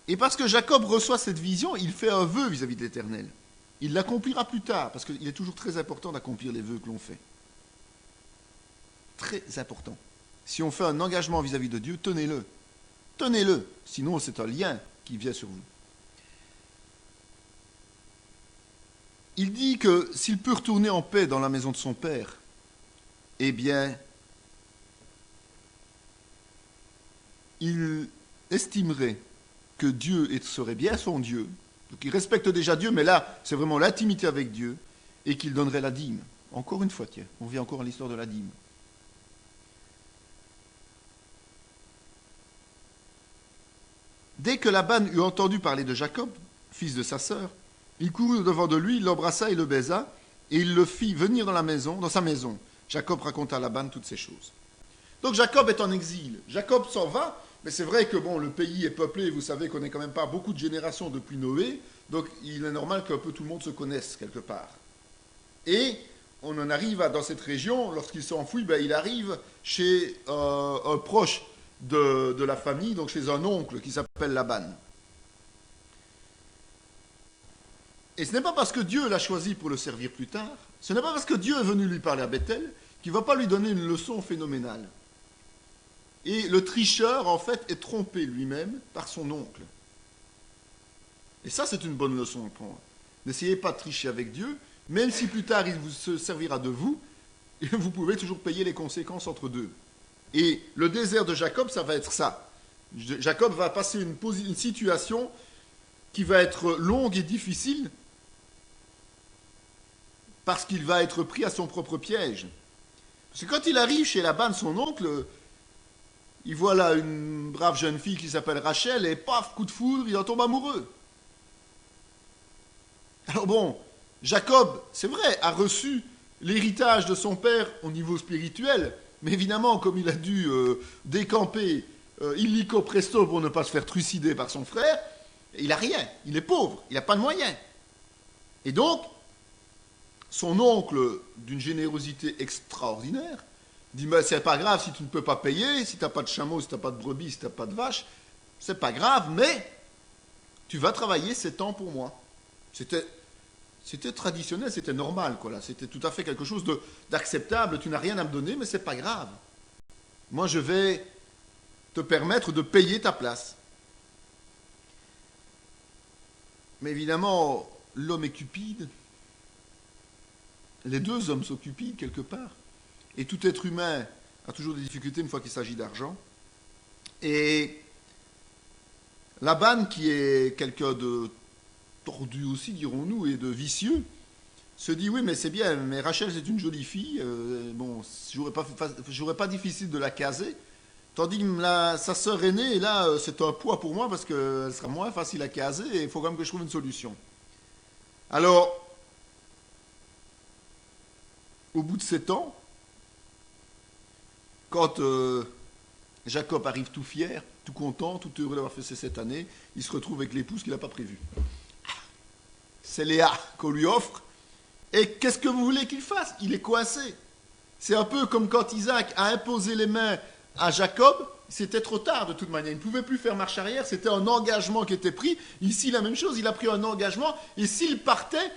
Et parce que Jacob reçoit cette vision, il fait un vœu vis-à-vis de l'Éternel. Il l'accomplira plus tard, parce qu'il est toujours très important d'accomplir les vœux que l'on fait. Très important. Si on fait un engagement vis-à-vis de Dieu, tenez-le. Tenez-le, sinon c'est un lien qui vient sur vous. Il dit que s'il peut retourner en paix dans la maison de son père, eh bien, il estimerait que Dieu serait bien son Dieu, donc il respecte déjà Dieu, mais là, c'est vraiment l'intimité avec Dieu, et qu'il donnerait la dîme. Encore une fois, tiens, on vient encore à l'histoire de la dîme. Dès que Laban eut entendu parler de Jacob, fils de sa sœur, il courut devant de lui, l'embrassa et le baisa, et il le fit venir dans sa maison. Jacob raconta à Laban toutes ces choses. Donc Jacob est en exil. Jacob s'en va, mais c'est vrai que bon, le pays est peuplé, vous savez qu'on n'est quand même pas beaucoup de générations depuis Noé, donc il est normal qu'un peu tout le monde se connaisse quelque part. Et on en arrive dans cette région, lorsqu'il s'enfuit, il arrive chez un proche de la famille, donc chez un oncle qui s'appelle Laban. Et ce n'est pas parce que Dieu l'a choisi pour le servir plus tard, ce n'est pas parce que Dieu est venu lui parler à Bethel, qu'il ne va pas lui donner une leçon phénoménale. Et le tricheur, en fait, est trompé lui-même par son oncle. Et ça, c'est une bonne leçon à prendre. N'essayez pas de tricher avec Dieu, même si plus tard il se servira de vous, vous pouvez toujours payer les conséquences entre deux. Et le désert de Jacob, ça va être ça. Jacob va passer une situation qui va être longue et difficile parce qu'il va être pris à son propre piège. Parce que quand il arrive chez Laban, son oncle, il voit là une brave jeune fille qui s'appelle Rachel et paf, coup de foudre, il en tombe amoureux. Alors bon, Jacob, c'est vrai, a reçu l'héritage de son père au niveau spirituel, mais évidemment, comme il a dû décamper illico presto pour ne pas se faire trucider par son frère, il n'a rien, il est pauvre, il n'a pas de moyens. Et donc, son oncle, d'une générosité extraordinaire, dit « c'est pas grave si tu ne peux pas payer, si tu n'as pas de chameau, si tu n'as pas de brebis, si tu n'as pas de vache, c'est pas grave, mais tu vas travailler 7 ans pour moi. » C'était traditionnel, c'était normal, quoi, là. C'était tout à fait quelque chose d'acceptable. Tu n'as rien à me donner, mais c'est pas grave. Moi, je vais te permettre de payer ta place. Mais évidemment, l'homme est cupide. Les deux hommes sont cupides, quelque part. Et tout être humain a toujours des difficultés une fois qu'il s'agit d'argent. Et Laban, qui est quelqu'un de tordu aussi, dirons-nous, et de vicieux, se dit oui, mais c'est bien, mais Rachel c'est une jolie fille, bon, j'aurais pas difficile de la caser, tandis que sa sœur aînée, là, c'est un poids pour moi parce qu'elle sera moins facile à caser et il faut quand même que je trouve une solution. Alors, au bout de 7 ans, quand Jacob arrive tout fier, tout content, tout heureux d'avoir fait ces 7 années, il se retrouve avec l'épouse qu'il n'a pas prévue. C'est Léa qu'on lui offre. Et qu'est-ce que vous voulez qu'il fasse? Il est coincé. C'est un peu comme quand Isaac a imposé les mains à Jacob. C'était trop tard de toute manière. Il ne pouvait plus faire marche arrière. C'était un engagement qui était pris. Ici, la même chose. Il a pris un engagement. Et s'il partait,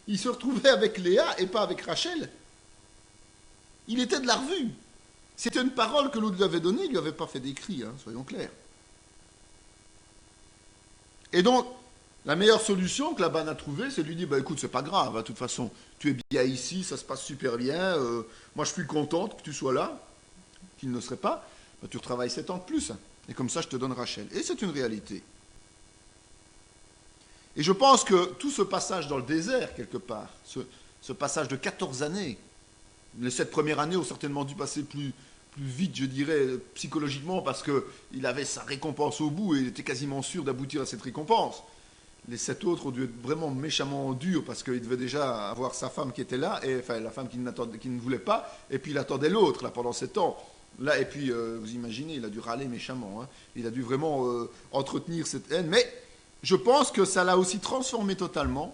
il se retrouvait avec Léa et pas avec Rachel. Il était de la revue. C'était une parole que l'autre lui avait donnée. Il ne lui avait pas fait d'écrit, hein, soyons clairs. Et donc, la meilleure solution que Laban a trouvée, c'est de lui dire, écoute, c'est pas grave, de toute façon, tu es bien ici, ça se passe super bien, moi je suis contente que tu sois là, qu'il ne serait pas, tu retravailles 7 ans de plus, et comme ça je te donne Rachel. Et c'est une réalité. Et je pense que tout ce passage dans le désert, quelque part, ce passage de 14 années, les 7 premières années ont certainement dû passer plus vite, je dirais, psychologiquement, parce qu'il avait sa récompense au bout, et il était quasiment sûr d'aboutir à cette récompense. Les 7 autres ont dû être vraiment méchamment durs parce qu'il devait déjà avoir sa femme qui était là, et, enfin la femme qui ne voulait pas, et puis il attendait l'autre là pendant 7 ans. Là, et puis vous imaginez, il a dû râler méchamment, hein. Il a dû vraiment entretenir cette haine, mais je pense que ça l'a aussi transformé totalement,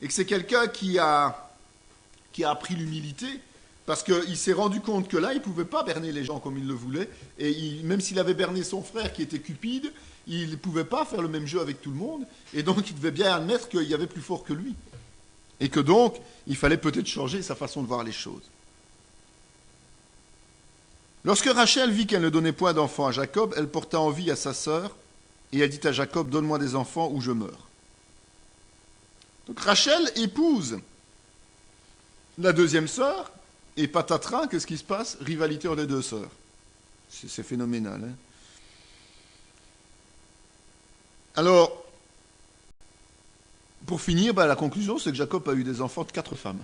et que c'est quelqu'un qui a appris l'humilité, parce qu'il s'est rendu compte que là, il ne pouvait pas berner les gens comme il le voulait, et même s'il avait berné son frère qui était cupide, il ne pouvait pas faire le même jeu avec tout le monde, et donc il devait bien admettre qu'il y avait plus fort que lui. Et que donc, il fallait peut-être changer sa façon de voir les choses. Lorsque Rachel vit qu'elle ne donnait point d'enfants à Jacob, elle porta envie à sa sœur, et elle dit à Jacob, donne-moi des enfants ou je meurs. Donc Rachel épouse la deuxième sœur, et patatras, qu'est-ce qui se passe? Rivalité entre les deux sœurs. C'est phénoménal, hein. Alors, pour finir, la conclusion, c'est que Jacob a eu des enfants de 4 femmes.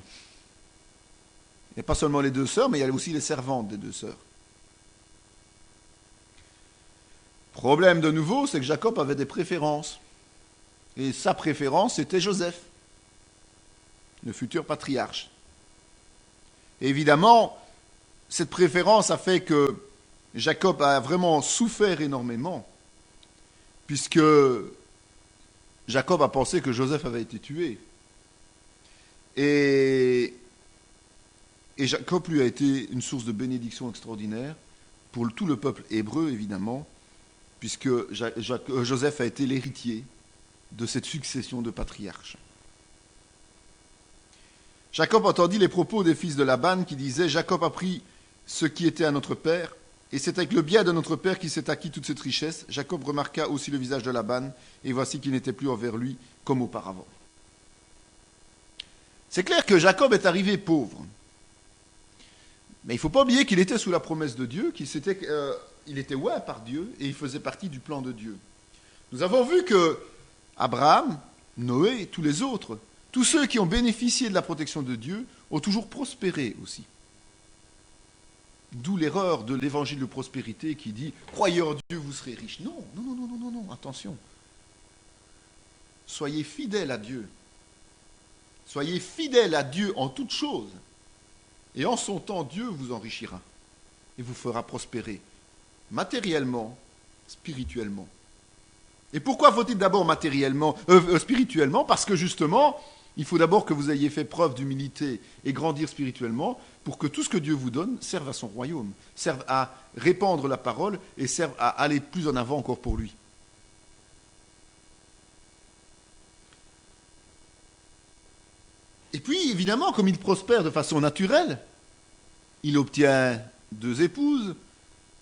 Il n'y a pas seulement les 2 sœurs, mais il y a aussi les servantes des 2 sœurs. Problème de nouveau, c'est que Jacob avait des préférences. Et sa préférence, c'était Joseph. le futur patriarche. Et évidemment, cette préférence a fait que Jacob a vraiment souffert énormément, puisque Jacob a pensé que Joseph avait été tué. Et Jacob lui a été une source de bénédiction extraordinaire pour tout le peuple hébreu, évidemment, puisque Joseph a été l'héritier de cette succession de patriarches. Jacob entendit les propos des fils de Laban qui disaient « Jacob a pris ce qui était à notre père, et c'est avec le bien de notre père qu'il s'est acquis toute cette richesse. » Jacob remarqua aussi le visage de Laban, et voici qu'il n'était plus envers lui comme auparavant. C'est clair que Jacob est arrivé pauvre. Mais il ne faut pas oublier qu'il était sous la promesse de Dieu, il était oint par Dieu, et il faisait partie du plan de Dieu. Nous avons vu que Abraham, Noé et tous les autres, tous ceux qui ont bénéficié de la protection de Dieu, ont toujours prospéré aussi. D'où l'erreur de l'évangile de prospérité qui dit « Croyez en Dieu, vous serez riches ». Non, attention. Soyez fidèles à Dieu. Soyez fidèles à Dieu en toutes choses. Et en son temps, Dieu vous enrichira et vous fera prospérer, matériellement, spirituellement. Et pourquoi faut-il d'abord spirituellement ? Parce que justement, il faut d'abord que vous ayez fait preuve d'humilité et grandir spirituellement pour que tout ce que Dieu vous donne serve à son royaume, serve à répandre la parole et serve à aller plus en avant encore pour lui. Et puis, évidemment, comme il prospère de façon naturelle, il obtient 2 épouses,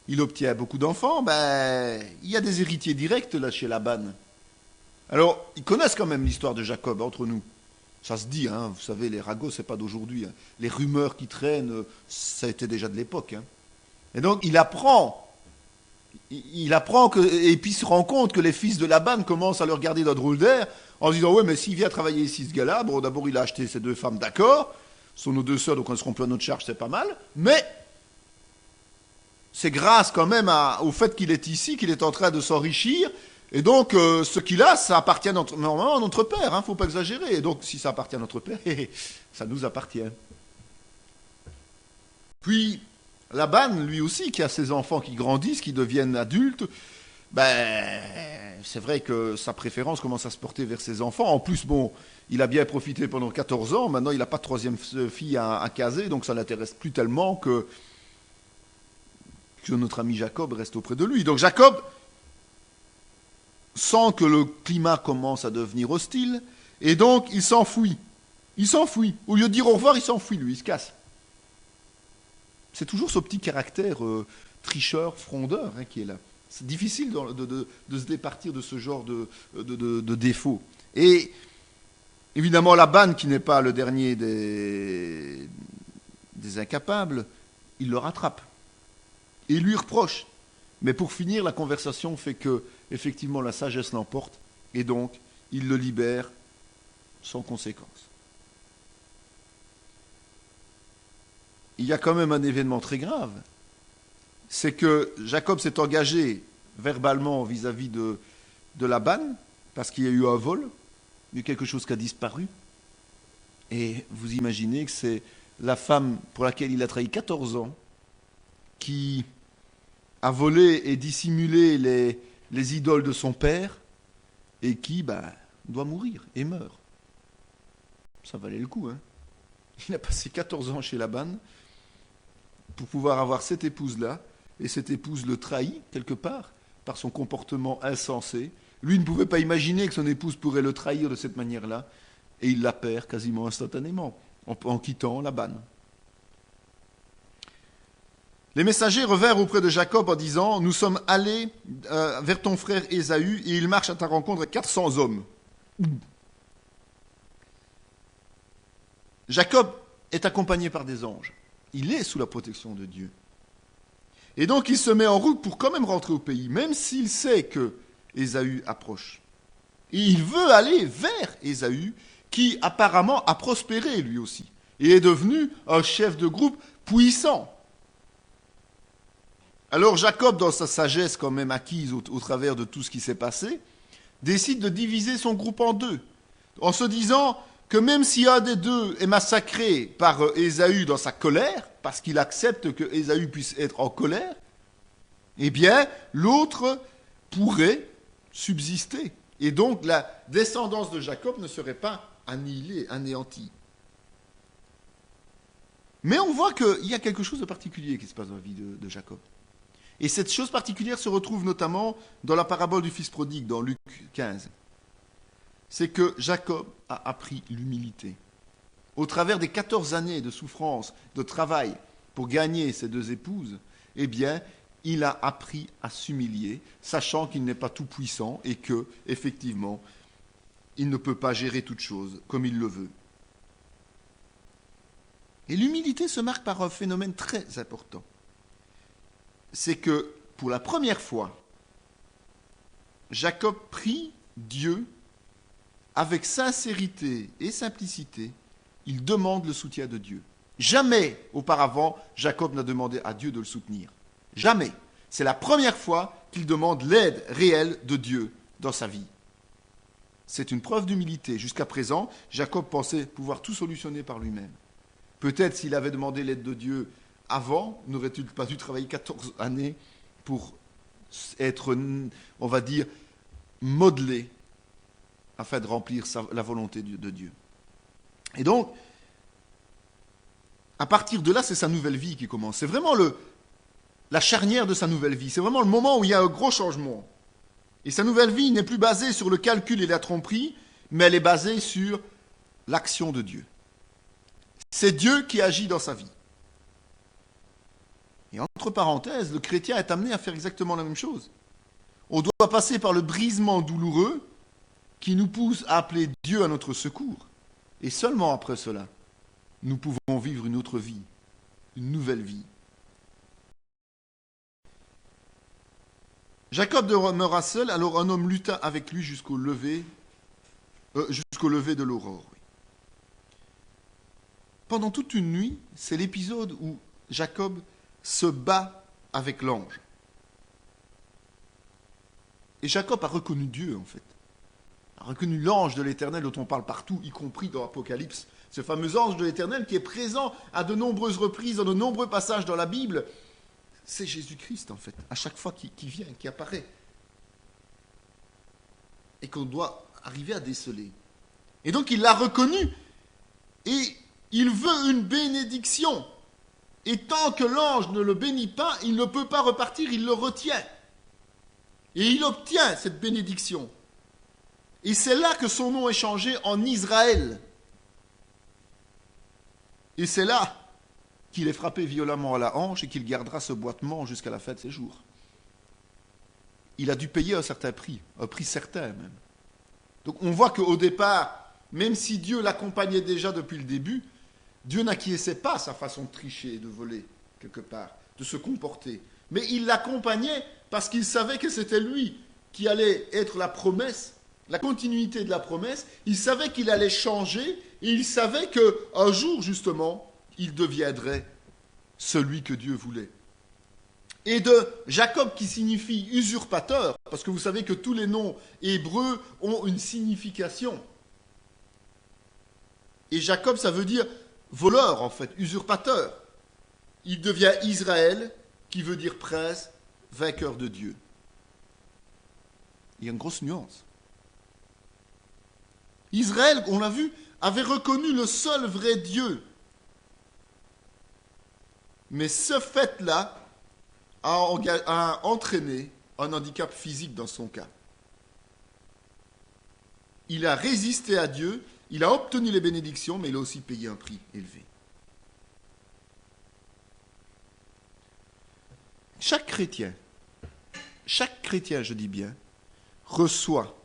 il obtient beaucoup d'enfants, il y a des héritiers directs là chez Laban. Alors, ils connaissent quand même l'histoire de Jacob entre nous. Ça se dit, vous savez, les ragots, c'est pas d'aujourd'hui. Les rumeurs qui traînent, ça a été déjà de l'époque. Et donc, il apprend et puis il se rend compte que les fils de Laban commencent à le regarder d'un drôle d'air, en se disant, ouais, mais s'il vient travailler ici, ce gars-là, bon, d'abord, il a acheté ses 2 femmes, d'accord, ce sont nos 2 sœurs, donc elles seront plus à notre charge, c'est pas mal, mais c'est grâce quand même au fait qu'il est ici, qu'il est en train de s'enrichir, et donc ce qu'il a, ça appartient normalement à notre père, faut pas exagérer, et donc si ça appartient à notre père, ça nous appartient. Puis, Laban, lui aussi, qui a ses enfants qui grandissent, qui deviennent adultes, c'est vrai que sa préférence commence à se porter vers ses enfants. En plus, bon, il a bien profité pendant 14 ans. Maintenant, il n'a pas de 3e fille à caser, donc ça ne l'intéresse plus tellement que notre ami Jacob reste auprès de lui. Donc Jacob sent que le climat commence à devenir hostile, et donc il s'enfuit. Il s'enfuit. Au lieu de dire au revoir, il s'enfuit, lui, il se casse. C'est toujours ce petit caractère tricheur, frondeur qui est là. C'est difficile de se départir de ce genre de défaut. Et évidemment, Laban, qui n'est pas le dernier des incapables, il le rattrape. Et il lui reproche. Mais pour finir, la conversation fait que, effectivement, la sagesse l'emporte, et donc, il le libère sans conséquence. Il y a quand même un événement très grave. C'est que Jacob s'est engagé verbalement vis-à-vis de Laban, parce qu'il y a eu un vol, il y a eu quelque chose qui a disparu. Et vous imaginez que c'est la femme pour laquelle il a trahi 14 ans, qui a volé et dissimulé les idoles de son père, et qui doit mourir et meurt. Ça valait le coup. Il a passé 14 ans chez Laban pour pouvoir avoir cette épouse-là, et cette épouse le trahit quelque part par son comportement insensé. Lui ne pouvait pas imaginer que son épouse pourrait le trahir de cette manière-là, et il la perd quasiment instantanément en quittant Laban. Les messagers revinrent auprès de Jacob en disant « Nous sommes allés vers ton frère Ésaü, et il marche à ta rencontre avec 400 hommes. » Jacob est accompagné par des anges. Il est sous la protection de Dieu. Et donc il se met en route pour quand même rentrer au pays, même s'il sait que Ésaü approche. Et il veut aller vers Ésaü, qui apparemment a prospéré lui aussi, et est devenu un chef de groupe puissant. Alors Jacob, dans sa sagesse quand même acquise au travers de tout ce qui s'est passé, décide de diviser son groupe en 2, en se disant que même si un des deux est massacré par Ésaü dans sa colère, parce qu'il accepte que Ésaü puisse être en colère, eh bien, l'autre pourrait subsister. Et donc, la descendance de Jacob ne serait pas annihilée, anéantie. Mais on voit qu'il y a quelque chose de particulier qui se passe dans la vie de Jacob. Et cette chose particulière se retrouve notamment dans la parabole du fils prodigue, dans Luc 15. C'est que Jacob a appris l'humilité. Au travers des 14 années de souffrance, de travail pour gagner ses deux épouses, eh bien, il a appris à s'humilier, sachant qu'il n'est pas tout puissant et que, effectivement, il ne peut pas gérer toute chose comme il le veut. Et l'humilité se marque par un phénomène très important. C'est que, pour la première fois, Jacob prie Dieu avec sincérité et simplicité. Il demande le soutien de Dieu. Jamais auparavant, Jacob n'a demandé à Dieu de le soutenir. Jamais. C'est la première fois qu'il demande l'aide réelle de Dieu dans sa vie. C'est une preuve d'humilité. Jusqu'à présent, Jacob pensait pouvoir tout solutionner par lui-même. Peut-être s'il avait demandé l'aide de Dieu avant, n'aurait-il pas dû travailler 14 années pour être, on va dire, modelé afin de remplir la volonté de Dieu. Et donc, à partir de là, c'est sa nouvelle vie qui commence. C'est vraiment la charnière de sa nouvelle vie. C'est vraiment le moment où il y a un gros changement. Et sa nouvelle vie n'est plus basée sur le calcul et la tromperie, mais elle est basée sur l'action de Dieu. C'est Dieu qui agit dans sa vie. Et entre parenthèses, le chrétien est amené à faire exactement la même chose. On doit passer par le brisement douloureux qui nous pousse à appeler Dieu à notre secours. Et seulement après cela, nous pouvons vivre une autre vie, une nouvelle vie. Jacob demeura seul, alors un homme lutta avec lui jusqu'au lever de l'aurore. Pendant toute une nuit, c'est l'épisode où Jacob se bat avec l'ange. Et Jacob a reconnu Dieu, en fait. A reconnu l'ange de l'Éternel dont on parle partout, y compris dans l'Apocalypse. Ce fameux ange de l'Éternel qui est présent à de nombreuses reprises, dans de nombreux passages dans la Bible. C'est Jésus-Christ, en fait, à chaque fois qu'il vient, qui apparaît. Et qu'on doit arriver à déceler. Et donc il l'a reconnu. Et il veut une bénédiction. Et tant que l'ange ne le bénit pas, il ne peut pas repartir, il le retient. Et il obtient cette bénédiction. Et c'est là que son nom est changé en Israël. Et c'est là qu'il est frappé violemment à la hanche et qu'il gardera ce boitement jusqu'à la fin de ses jours. Il a dû payer un certain prix, un prix certain même. Donc on voit qu'au départ, même si Dieu l'accompagnait déjà depuis le début, Dieu n'acquiesçait pas à sa façon de tricher, de voler, quelque part, de se comporter. Mais il l'accompagnait parce qu'il savait que c'était lui qui allait être la promesse, la continuité de la promesse. Il savait qu'il allait changer et il savait qu'un jour, justement, il deviendrait celui que Dieu voulait. Et de Jacob qui signifie usurpateur, parce que vous savez que tous les noms hébreux ont une signification. Et Jacob, ça veut dire voleur, en fait, usurpateur. Il devient Israël, qui veut dire prince, vainqueur de Dieu. Il y a une grosse nuance. Israël, on l'a vu, avait reconnu le seul vrai Dieu. Mais ce fait-là a entraîné un handicap physique dans son cas. Il a résisté à Dieu, il a obtenu les bénédictions, mais il a aussi payé un prix élevé. Chaque chrétien, je dis bien, reçoit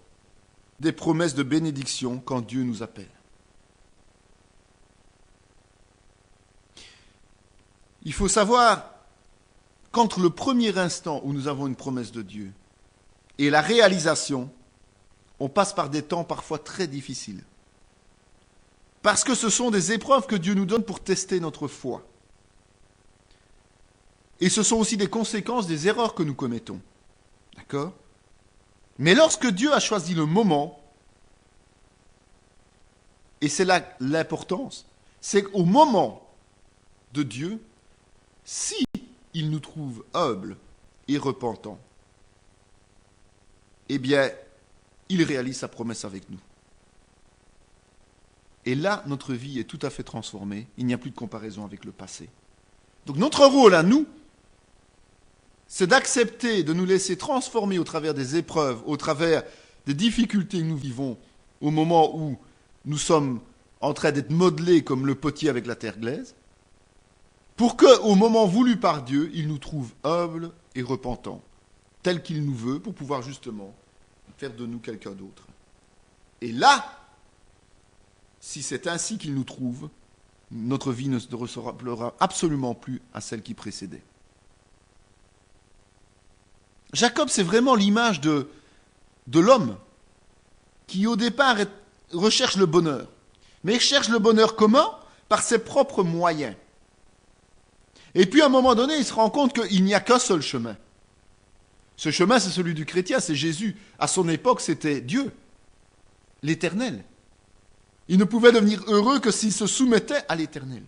des promesses de bénédiction quand Dieu nous appelle. Il faut savoir qu'entre le premier instant où nous avons une promesse de Dieu et la réalisation, on passe par des temps parfois très difficiles. Parce que ce sont des épreuves que Dieu nous donne pour tester notre foi. Et ce sont aussi des conséquences des erreurs que nous commettons. D'accord ? Mais lorsque Dieu a choisi le moment, Et c'est là l'importance. C'est qu'au moment de Dieu, si il nous trouve humbles et repentants, eh bien, il réalise sa promesse avec nous. Et là, notre vie est tout à fait transformée. Il n'y a plus de comparaison avec le passé. Donc notre rôle à nous, c'est d'accepter de nous laisser transformer au travers des épreuves, au travers des difficultés que nous vivons, au moment où nous sommes en train d'être modelés comme le potier avec la terre glaise, pour qu'au moment voulu par Dieu, il nous trouve humbles et repentants, tel qu'il nous veut, pour pouvoir justement faire de nous quelqu'un d'autre. Et là, si c'est ainsi qu'il nous trouve, notre vie ne ressemblera absolument plus à celle qui précédait. Jacob, c'est vraiment l'image de l'homme qui, au départ, recherche le bonheur. Mais il cherche le bonheur comment ? Par ses propres moyens. Et puis, à un moment donné, il se rend compte qu'il n'y a qu'un seul chemin. Ce chemin, c'est celui du chrétien, c'est Jésus. À son époque, c'était Dieu, l'Éternel. Il ne pouvait devenir heureux que s'il se soumettait à l'Éternel.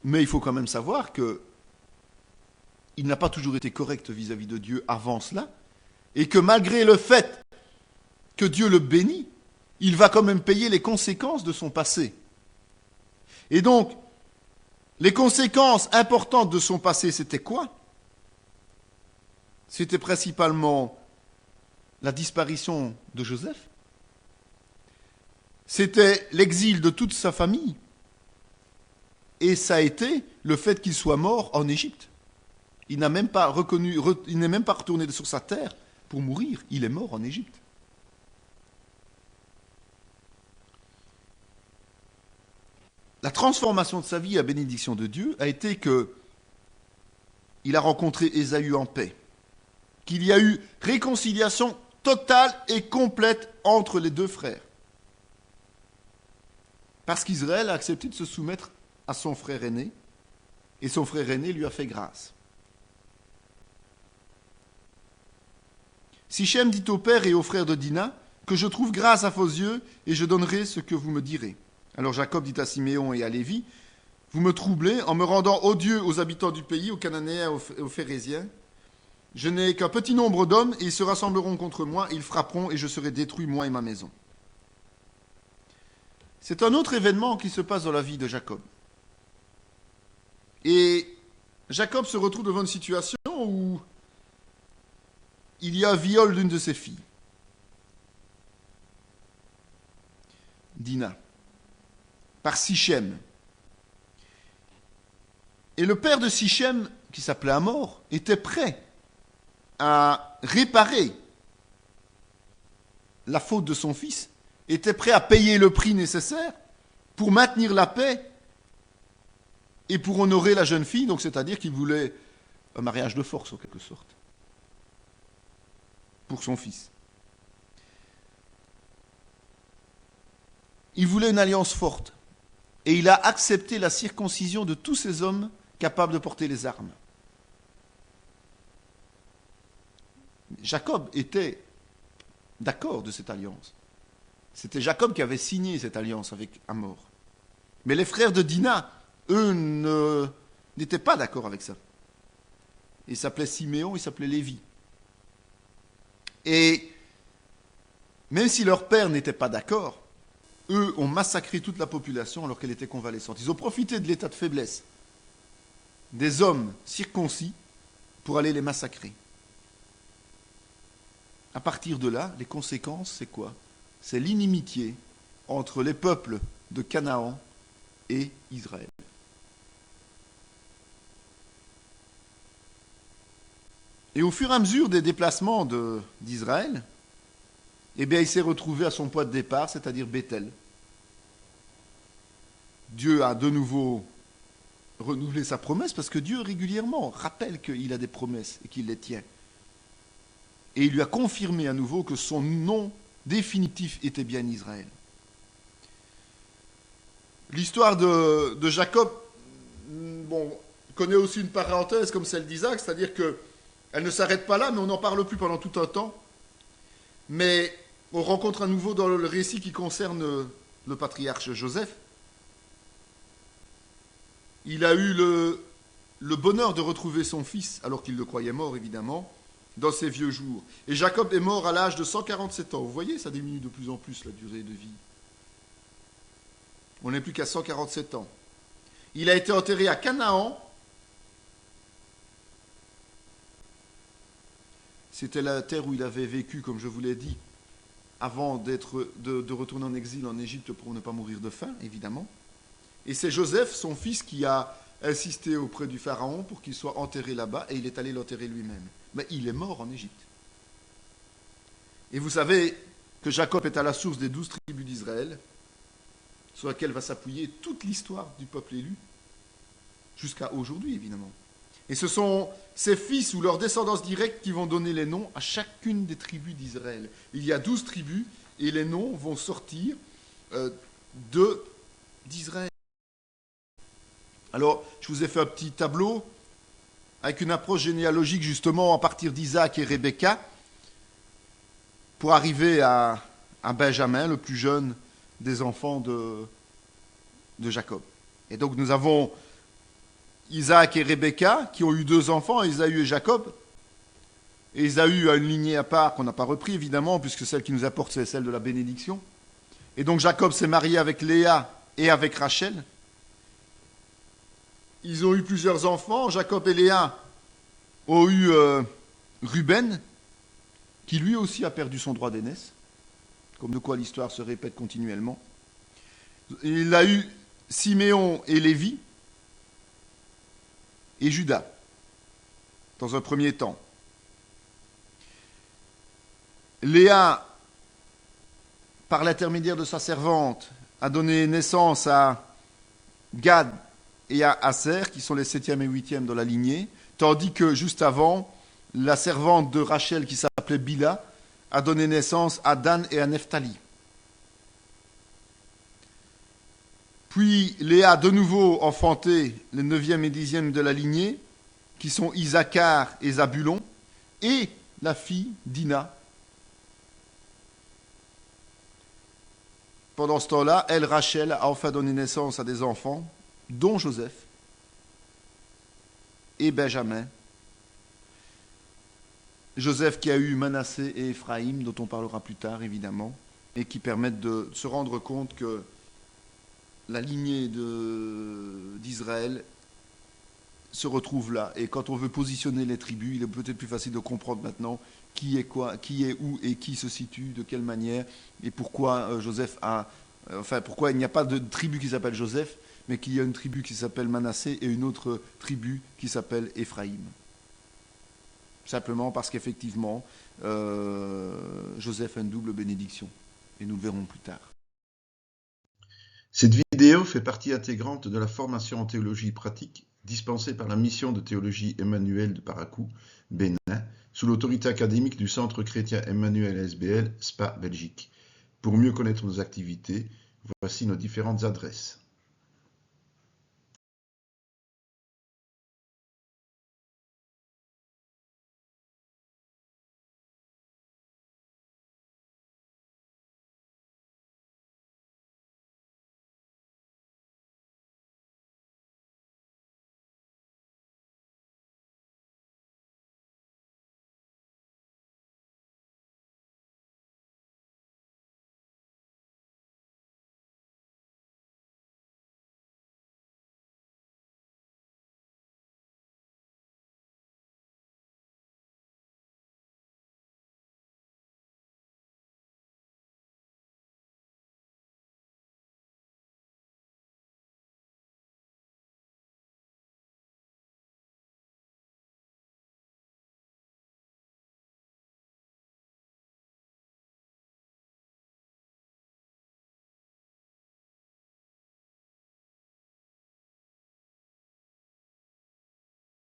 Mais il faut quand même savoir qu'il n'a pas toujours été correct vis-à-vis de Dieu avant cela, et que malgré le fait que Dieu le bénit, il va quand même payer les conséquences de son passé. Et donc, les conséquences importantes de son passé, c'était quoi ? C'était principalement la disparition de Joseph. C'était l'exil de toute sa famille. Et ça a été le fait qu'il soit mort en Égypte. Il n'a même pas il n'est même pas retourné sur sa terre pour mourir. Il est mort en Égypte. La transformation de sa vie, la bénédiction de Dieu, a été que il a rencontré Ésaü en paix, qu'il y a eu réconciliation totale et complète entre les deux frères. Parce qu'Israël a accepté de se soumettre à son frère aîné, et son frère aîné lui a fait grâce. Sichem dit au père et aux frères de Dina, que je trouve grâce à vos yeux, et je donnerai ce que vous me direz. Alors Jacob dit à Siméon et à Lévi, vous me troublez en me rendant odieux aux habitants du pays, aux Cananéens et aux Phérésiens. Je n'ai qu'un petit nombre d'hommes, et ils se rassembleront contre moi, ils frapperont, et je serai détruit, moi et ma maison. C'est un autre événement qui se passe dans la vie de Jacob. Et Jacob se retrouve devant une situation où il y a un viol d'une de ses filles, Dina, par Sichem. Et le père de Sichem, qui s'appelait Hamor, était prêt à réparer la faute de son fils, était prêt à payer le prix nécessaire pour maintenir la paix et pour honorer la jeune fille, donc c'est-à-dire qu'il voulait un mariage de force en quelque sorte pour son fils. Il voulait une alliance forte et il a accepté la circoncision de tous ces hommes capables de porter les armes. Jacob était d'accord de cette alliance. C'était Jacob qui avait signé cette alliance avec Hamor. Mais les frères de Dina, eux, n'étaient pas d'accord avec ça. Ils s'appelaient Siméon, ils s'appelaient Lévi. Et même si leur père n'était pas d'accord, eux ont massacré toute la population alors qu'elle était convalescente. Ils ont profité de l'état de faiblesse des hommes circoncis pour aller les massacrer. À partir de là, les conséquences, c'est quoi ? C'est l'inimitié entre les peuples de Canaan et Israël. Et au fur et à mesure des déplacements d'Israël, eh bien, il s'est retrouvé à son point de départ, c'est-à-dire Béthel. Dieu a de nouveau renouvelé sa promesse, parce que Dieu régulièrement rappelle qu'il a des promesses et qu'il les tient. Et il lui a confirmé à nouveau que son nom définitif était bien Israël. L'histoire de Jacob, connaît aussi une parenthèse comme celle d'Isaac, c'est-à-dire que Elle ne s'arrête pas là, mais on n'en parle plus pendant tout un temps. Mais on rencontre à nouveau dans le récit qui concerne le patriarche Joseph. Il a eu le bonheur de retrouver son fils, alors qu'il le croyait mort, évidemment, dans ses vieux jours. Et Jacob est mort à l'âge de 147 ans. Vous voyez, ça diminue de plus en plus la durée de vie. On n'est plus qu'à 147 ans. Il a été enterré à Canaan. C'était la terre où il avait vécu, comme je vous l'ai dit, avant de retourner en exil en Égypte pour ne pas mourir de faim, évidemment. Et c'est Joseph, son fils, qui a insisté auprès du Pharaon pour qu'il soit enterré là-bas, et il est allé l'enterrer lui-même. Mais il est mort en Égypte. Et vous savez que Jacob est à la source des 12 tribus d'Israël, sur laquelle va s'appuyer toute l'histoire du peuple élu, jusqu'à aujourd'hui, évidemment. Et ce sont ces fils ou leurs descendants directs qui vont donner les noms à chacune des tribus d'Israël. Il y a 12 tribus, et les noms vont sortir d'Israël. Alors, je vous ai fait un petit tableau avec une approche généalogique justement à partir d'Isaac et Rebecca pour arriver à Benjamin, le plus jeune des enfants de Jacob. Et donc nous avons Isaac et Rebecca qui ont eu 2 enfants, Ésaü et Jacob. Et Ésaü a une lignée à part qu'on n'a pas repris évidemment puisque celle qui nous apporte c'est celle de la bénédiction. Et donc Jacob s'est marié avec Léa et avec Rachel. Ils ont eu plusieurs enfants. Jacob et Léa ont eu Ruben, qui lui aussi a perdu son droit d'aînesse, comme de quoi l'histoire se répète continuellement. Il a eu Siméon et Lévi, et Judas, dans un premier temps. Léa, par l'intermédiaire de sa servante, a donné naissance à Gad et à Aser, qui sont les 7e et 8e dans la lignée, tandis que juste avant, la servante de Rachel, qui s'appelait Bila, a donné naissance à Dan et à Nephtali. Puis Léa a de nouveau enfanté les 9e et 10e de la lignée, qui sont Isaacar et Zabulon, et la fille Dina. Pendant ce temps-là, elle, Rachel, a enfin donné naissance à des enfants, dont Joseph et Benjamin. Joseph qui a eu Manassé et Éphraïm, dont on parlera plus tard évidemment, et qui permettent de se rendre compte que la lignée d'Israël se retrouve là. Et quand on veut positionner les tribus, il est peut-être plus facile de comprendre maintenant qui est quoi, qui est où et qui se situe, de quelle manière, et pourquoi pourquoi il n'y a pas de tribu qui s'appelle Joseph, mais qu'il y a une tribu qui s'appelle Manassé et une autre tribu qui s'appelle Éphraïm. Simplement parce qu'effectivement, Joseph a une double bénédiction. Et nous le verrons plus tard. Cette vidéo fait partie intégrante de la formation en théologie pratique dispensée par la mission de théologie Emmanuel de Paracou, Bénin, sous l'autorité académique du Centre chrétien Emmanuel SBL, Spa, Belgique. Pour mieux connaître nos activités, voici nos différentes adresses.